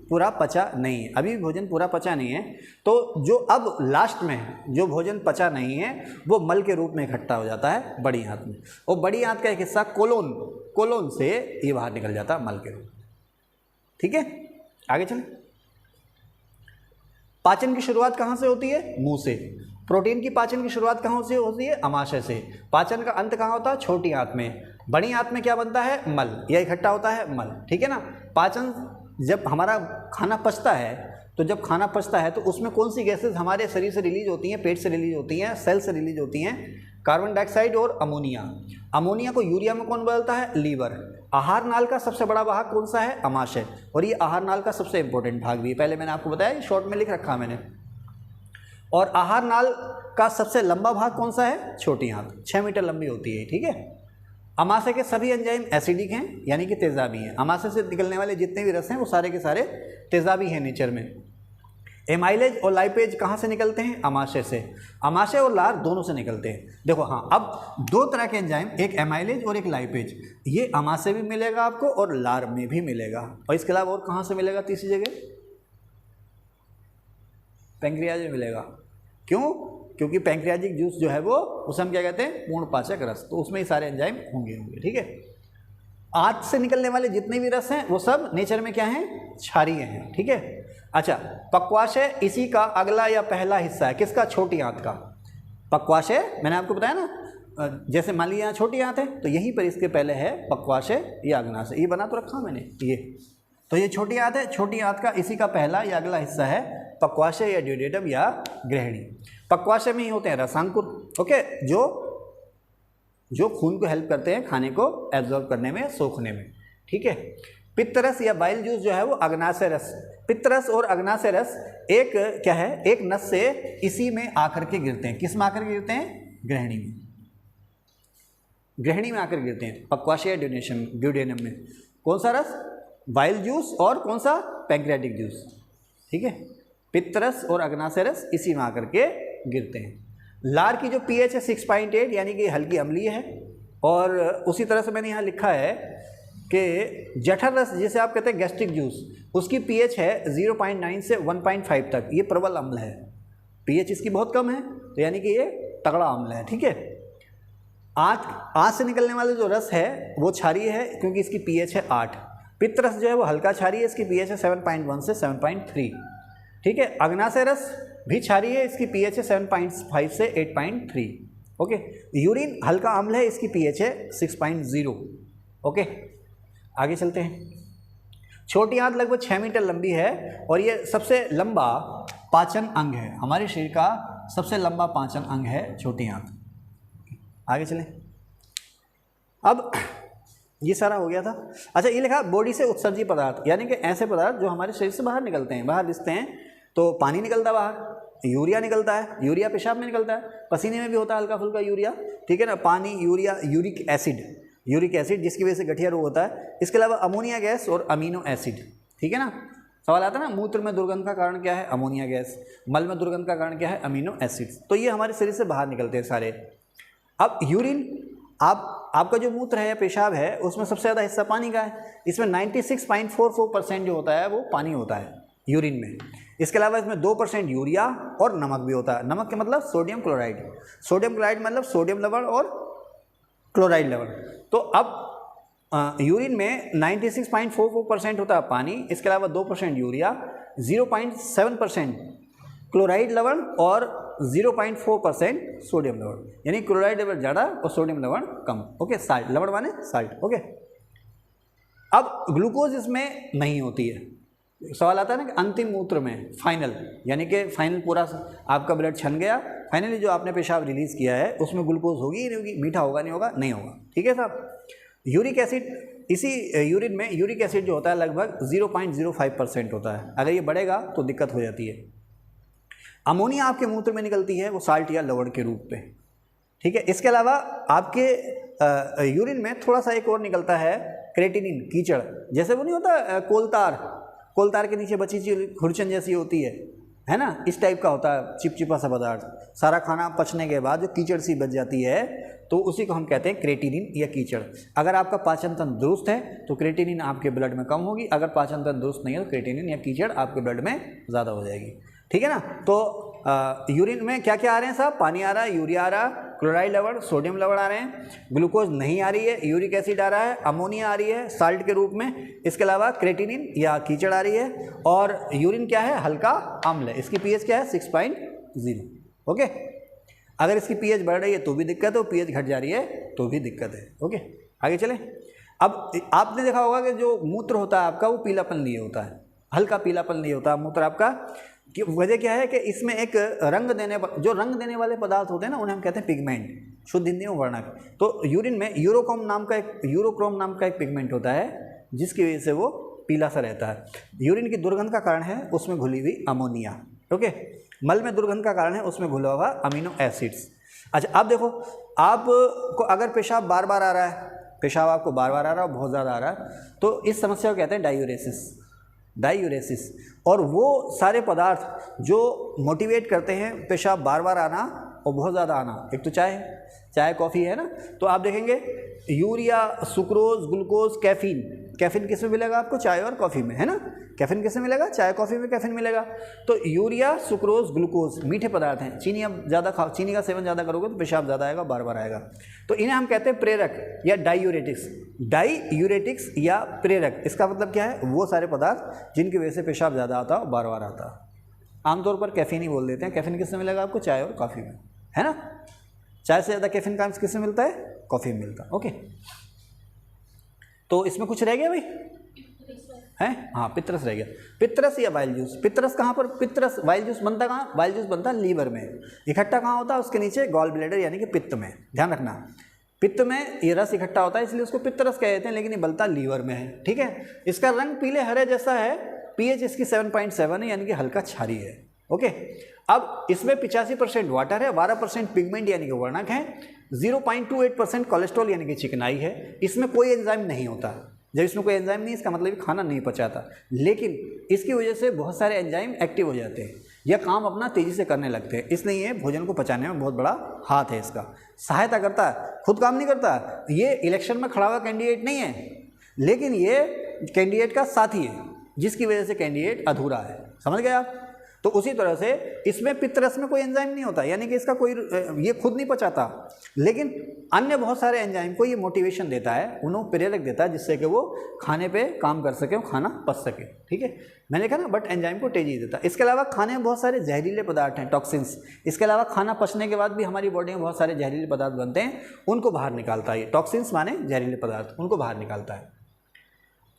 पूरा पचा नहीं है, अभी भी भोजन पूरा पचा नहीं है। तो जो अब लास्ट में जो भोजन पचा नहीं है वो मल के रूप में इकट्ठा हो जाता है बड़ी आंत में, और बड़ी आंत का एक हिस्सा कोलोन से ये बाहर निकल जाता है मल के रूप में। ठीक है, आगे चलें। पाचन की शुरुआत कहाँ से होती है? मुंह से। प्रोटीन की पाचन की शुरुआत कहाँ से होती है? अमाशय से। पाचन का अंत कहाँ होता है? छोटी आंत में। बड़ी आंत में क्या बनता है? मल, या इकट्ठा होता है मल। ठीक है ना। पाचन, जब हमारा खाना पचता है तो जब खाना पचता है तो उसमें कौन सी गैसेज हमारे शरीर से रिलीज होती हैं, पेट से रिलीज होती हैं, सेल से रिलीज होती हैं? कार्बन डाइऑक्साइड और अमोनिया। अमोनिया को यूरिया में कौन बदलता है? लीवर। आहार नाल का सबसे बड़ा भाग कौन सा है? अमाशय। और ये आहार नाल का सबसे इंपॉर्टेंट भाग भी है, पहले मैंने आपको बताया, शॉर्ट में लिख रखा मैंने। और आहार नाल का सबसे लंबा भाग कौन सा है? छोटी आंत, 6 मीटर लंबी होती है, ठीक है। अमाशय के सभी एंजाइम एसिडिक हैं, यानी कि तेजाबी हैं। अमाशय से निकलने वाले जितने भी रस हैं वो सारे के सारे तेजाबी हैं नेचर में। एमाइलेज और लाइपेज कहाँ से निकलते हैं? अमाशय से। अमाशय और लार दोनों से निकलते हैं। देखो हाँ, अब दो तरह के एंजाइम, एक एमाइलेज और एक लाइपेज, ये अमाशय भी मिलेगा आपको और लार में भी मिलेगा। और इसके अलावा और कहाँ से मिलेगा? तीसरी जगह पैंक्रियाज में मिलेगा। क्यों? क्योंकि पैंक्रियाजिक जूस जो है वो, उसे हम क्या कहते हैं? पूर्ण पाचक रस। तो उसमें ही सारे एंजाइम होंगे, ठीक है। आंत से निकलने वाले जितने भी रस हैं वो सब नेचर में क्या हैं? क्षारीय हैं, ठीक है। अच्छा, पक्वाशय इसी का अगला या पहला हिस्सा है। किसका? छोटी आंत का। पक्वाशय मैंने आपको बताया ना, जैसे मान लीजिए यहाँ छोटी आंत है तो यहीं पर इसके पहले है पक्वाशय या अग्नाशय। ये बना तो रखा मैंने, ये तो ये छोटी आंत है। छोटी आंत का इसी का पहला या अगला हिस्सा है पक्वाशय या ड्यूडेटम या ग्रहणी। पक्वाशय में ही होते हैं रसांकुर, ओके, जो खून को हेल्प करते हैं खाने को एब्जॉर्ब करने में, सोखने में, ठीक है। पित्तरस या बाइल जूस जो है वो अग्नाशय रस। पित्तरस और अग्नाशय रस एक क्या है? एक नस से इसी में आकर के गिरते हैं। किस में आकर के गिरते हैं? ग्रहणी में। ग्रहणी में आकर गिरते हैं, पक्वाशय ड्यूडेनम में। कौन सा रस? बाइल जूस और कौन सा? पैंक्रियाटिक जूस, ठीक है। पित्तरस और अग्नाशय रस इसी में आकर के गिरते हैं। लार की जो पीएच है 6.8, यानी कि हल्की अम्लीय है। और उसी तरह से मैंने यहाँ लिखा है कि जठर रस जिसे आप कहते हैं गैस्ट्रिक जूस, उसकी पीएच है 0.9 से 1.5 तक। ये प्रबल अम्ल है, पीएच इसकी बहुत कम है, तो यानी कि ये तगड़ा अम्ल है, ठीक है। आंत से निकलने वाला जो रस है वो क्षारीय है, क्योंकि इसकी पीएच है 8। पित्त रस जो है वो हल्का क्षारीय है, इसकी पीएच है 7.1 से 7.3, ठीक है। अग्नाशय रस भी क्षारीय है, इसकी पीएच है 7.5 से 8.3, ओके। यूरिन हल्का अम्ल है, इसकी पीएच है 6.0, ओके। आगे चलते हैं। छोटी आंत लगभग 6 मीटर लंबी है और ये सबसे लंबा पाचन अंग है। हमारे शरीर का सबसे लंबा पाचन अंग है छोटी आंत। आगे चलें। अब ये सारा हो गया था। अच्छा, ये लिखा बॉडी से उत्सर्जी पदार्थ, यानी कि ऐसे पदार्थ जो हमारे शरीर से बाहर निकलते हैं, बाहर दिखते हैं। तो पानी निकलता है बाहर, यूरिया निकलता है, यूरिया पेशाब में निकलता है, पसीने में भी होता है हल्का फुल्का यूरिया, ठीक है ना। पानी, यूरिया, यूरिक एसिड जिसकी वजह से गठिया रोग होता है। इसके अलावा अमोनिया गैस और अमीनो एसिड, ठीक है ना। सवाल आता है ना, मूत्र में दुर्गंध का कारण क्या है? Ammonia gas. मल में दुर्गंध का कारण क्या है? Amino acid. तो ये हमारे शरीर से बाहर निकलते हैं सारे। अब यूरिन, आपका जो मूत्र है या पेशाब है उसमें सबसे ज़्यादा हिस्सा पानी का है। इसमें 96.44% जो होता है वो पानी होता है यूरिन में। इसके अलावा इसमें 2% यूरिया और नमक भी होता है। नमक के मतलब सोडियम क्लोराइड, सोडियम क्लोराइड मतलब सोडियम लवण और क्लोराइड लवण। तो अब यूरिन में 96.44% होता है पानी, इसके अलावा 2% यूरिया, 0.7% क्लोराइड लवण और 0.4% सोडियम लवण, यानी क्लोराइड लवण ज़्यादा और सोडियम लवण कम, ओके। साल्ट, लवण माने साल्ट, ओके। अब ग्लूकोज इसमें नहीं होती है। सवाल आता है ना कि अंतिम मूत्र में, फाइनल, यानी कि फाइनल पूरा आपका ब्लड छन गया, फाइनली जो आपने पेशाब रिलीज़ किया है उसमें ग्लूकोज होगी नहीं होगी, मीठा होगा नहीं होगा? नहीं होगा, ठीक है साहब। यूरिक एसिड, इसी यूरिन में यूरिक एसिड जो होता है लगभग 0.05% होता है। अगर ये बढ़ेगा तो दिक्कत हो जाती है। अमोनिया आपके मूत्र में निकलती है, वो साल्ट या लवण के रूप में, ठीक है। इसके अलावा आपके यूरिन में थोड़ा सा एक और निकलता है, क्रेटिनिन, कीचड़। जैसे वो नहीं होता कोलतार के नीचे बची चीज खुरचन जैसी होती है ना, इस टाइप का होता है चिपचिपा सा पदार्थ। सारा खाना पचने के बाद जो कीचड़ सी बच जाती है तो उसी को हम कहते हैं क्रेटिनिन या कीचड़। अगर आपका पाचन तंत्र दुरुस्त है तो क्रेटिनिन आपके ब्लड में कम होगी, अगर पाचन तंत्र दुरुस्त नहीं है तो क्रेटिनिन या कीचड़ आपके ब्लड में ज़्यादा हो जाएगी, ठीक है ना। तो यूरिन में क्या क्या आ रहे हैं साहब? पानी आ रहा है, यूरिया आ रहा है, क्लोराइड लवण, सोडियम लवण आ रहे हैं, ग्लूकोज नहीं आ रही है, यूरिक एसिड आ रहा है, अमोनिया आ रही है साल्ट के रूप में, इसके अलावा क्रेटिनिन या कीचड़ आ रही है, और यूरिन क्या है? हल्का अम्ल है, इसकी पीएच क्या है? 6.0, ओके। अगर इसकी पीएच बढ़ रही है तो भी दिक्कत है, पीएच घट जा रही है तो भी दिक्कत है, ओके। आगे चलें। अब आपने देखा होगा कि जो मूत्र होता है आपका वो पीलापन लिए होता है, हल्का पीलापन नहीं होता मूत्र आपका। कि वजह क्या है कि इसमें एक रंग जो रंग देने वाले पदार्थ होते हैं ना, उन्हें हम कहते हैं पिगमेंट, शुद्ध हिंदी में वर्णक। तो यूरिन में यूरोक्रोम नाम का एक पिगमेंट होता है, जिसकी वजह से वो पीला सा रहता है। यूरिन की दुर्गंध का कारण है उसमें घुली हुई अमोनिया। ओके, मल में दुर्गंध का कारण है उसमें घुला हुआ अमीनो एसिड्स। अच्छा, आप देखो, आपको अगर पेशाब बार बार आ रहा है, पेशाब आपको बार बार आ रहा है, बहुत ज़्यादा आ रहा है, तो इस समस्या को कहते हैं डायूरेसिस। और वो सारे पदार्थ जो मोटिवेट करते हैं पेशाब बार बार आना और बहुत ज़्यादा आना, एक तो चाय कॉफ़ी है ना, तो आप देखेंगे यूरिया, सुक्रोज, ग्लूकोज, कैफीन किस में मिलेगा आपको? चाय और कॉफ़ी में, है ना। कैफीन किस में मिलेगा? चाय कॉफ़ी में कैफीन मिलेगा। तो यूरिया, सुक्रोज, ग्लूकोज मीठे पदार्थ हैं। चीनी आप ज़्यादा खाओ, चीनी का सेवन ज़्यादा करोगे तो पेशाब ज़्यादा आएगा, बार बार आएगा। तो इन्हें हम कहते हैं प्रेरक या डायूरेटिक्स या प्रेरक। इसका मतलब क्या है? वो सारे पदार्थ जिनकी वजह से पेशाब ज़्यादा आता और बार बार आता। आमतौर पर कैफीन ही बोल देते हैं। कैफीन किससे मिलेगा आपको? चाय और कॉफ़ी में, है ना। चाय से ज़्यादा कैफीन का किससे मिलता है? कॉफ़ी में मिलता है। ओके, तो इसमें कुछ रह गया भाई? है, हाँ, पित्रस रह गया। पित्रस या वाइल जूस। पित्रस कहाँ पर? वाइल जूस बनता कहाँ? वाइल जूस बनता है लीवर में। इकट्ठा कहाँ होता है? उसके नीचे गॉल ब्लैडर यानी कि पित्त में। ध्यान रखना, पित्त में ये रस इकट्ठा होता है, इसलिए उसको पित्रस कहते हैं, लेकिन ये बनता लीवर में है। ठीक है, इसका रंग पीले हरे जैसा है, पीएच इसकी 7.7 है, यानी कि हल्का क्षारीय है। ओके, अब इसमें 85% वाटर है, 12% पिगमेंट यानी कि वर्णक है, 0.28% कोलेस्ट्रॉल यानी कि चिकनाई है। इसमें कोई एंजाइम नहीं होता। जब इसमें कोई एंजाइम नहीं, इसका मतलब खाना नहीं पचाता, लेकिन इसकी वजह से बहुत सारे एंजाइम एक्टिव हो जाते हैं या काम अपना तेज़ी से करने लगते हैं। इसलिए ये भोजन को पचाने में बहुत बड़ा हाथ है इसका, सहायता करता है, खुद काम नहीं करता। ये इलेक्शन में खड़ा हुआ कैंडिडेट नहीं है, लेकिन ये कैंडिडेट का साथी है, जिसकी वजह से कैंडिडेट अधूरा है। समझ गए आप? तो उसी तरह से इसमें पित्तरस में कोई एंजाइम नहीं होता, यानी कि इसका कोई ये खुद नहीं पचाता, लेकिन अन्य बहुत सारे एंजाइम को ये मोटिवेशन देता है, उन्हें प्रेरक देता है, जिससे कि वो खाने पे काम कर सके, खाना पच सके। ठीक है, मैंने कहा ना, बट एंजाइम को तेजी देता है। इसके अलावा खाने में बहुत सारे जहरीले पदार्थ हैं, टॉक्सिन्स। इसके अलावा खाना पचने के बाद भी हमारी बॉडी में बहुत सारे जहरीले पदार्थ बनते हैं, उनको बाहर निकालता है। टॉक्सिन्स माने जहरीले पदार्थ, उनको बाहर निकालता है।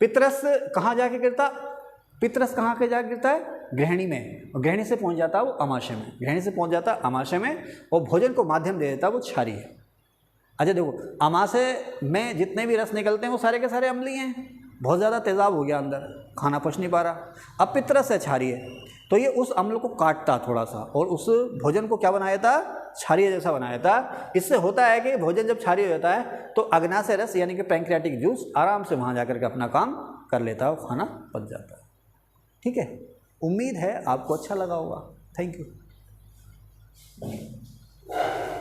पित्तरस कहाँ जाके गिरता? पित्तरस कहाँ के जाके गिरता है? ग्रहणी में, और ग्रहणी से पहुँच जाता है वो अमाशय में, ग्रहणी से पहुँच जाता है अमाशय में, और भोजन को माध्यम दे देता है वो क्षारीय। अच्छा देखो, अमाशय में जितने भी रस निकलते हैं वो सारे के सारे अम्लीय हैं, बहुत ज़्यादा तेज़ाब हो गया अंदर, खाना पच नहीं पा रहा। अब पित्तरस है क्षारीय, तो ये उस अम्ल को काटता थोड़ा सा और उस भोजन को क्या बनाया था? क्षारीय जैसा बनाया था। इससे होता है कि भोजन जब क्षारीय हो जाता है तो अग्नाशय रस यानी कि पैंक्रियाटिक जूस आराम से वहाँ जाकर के अपना काम कर लेता है और खाना पच जाता है। ठीक है, उम्मीद है आपको अच्छा लगा होगा। Thank you.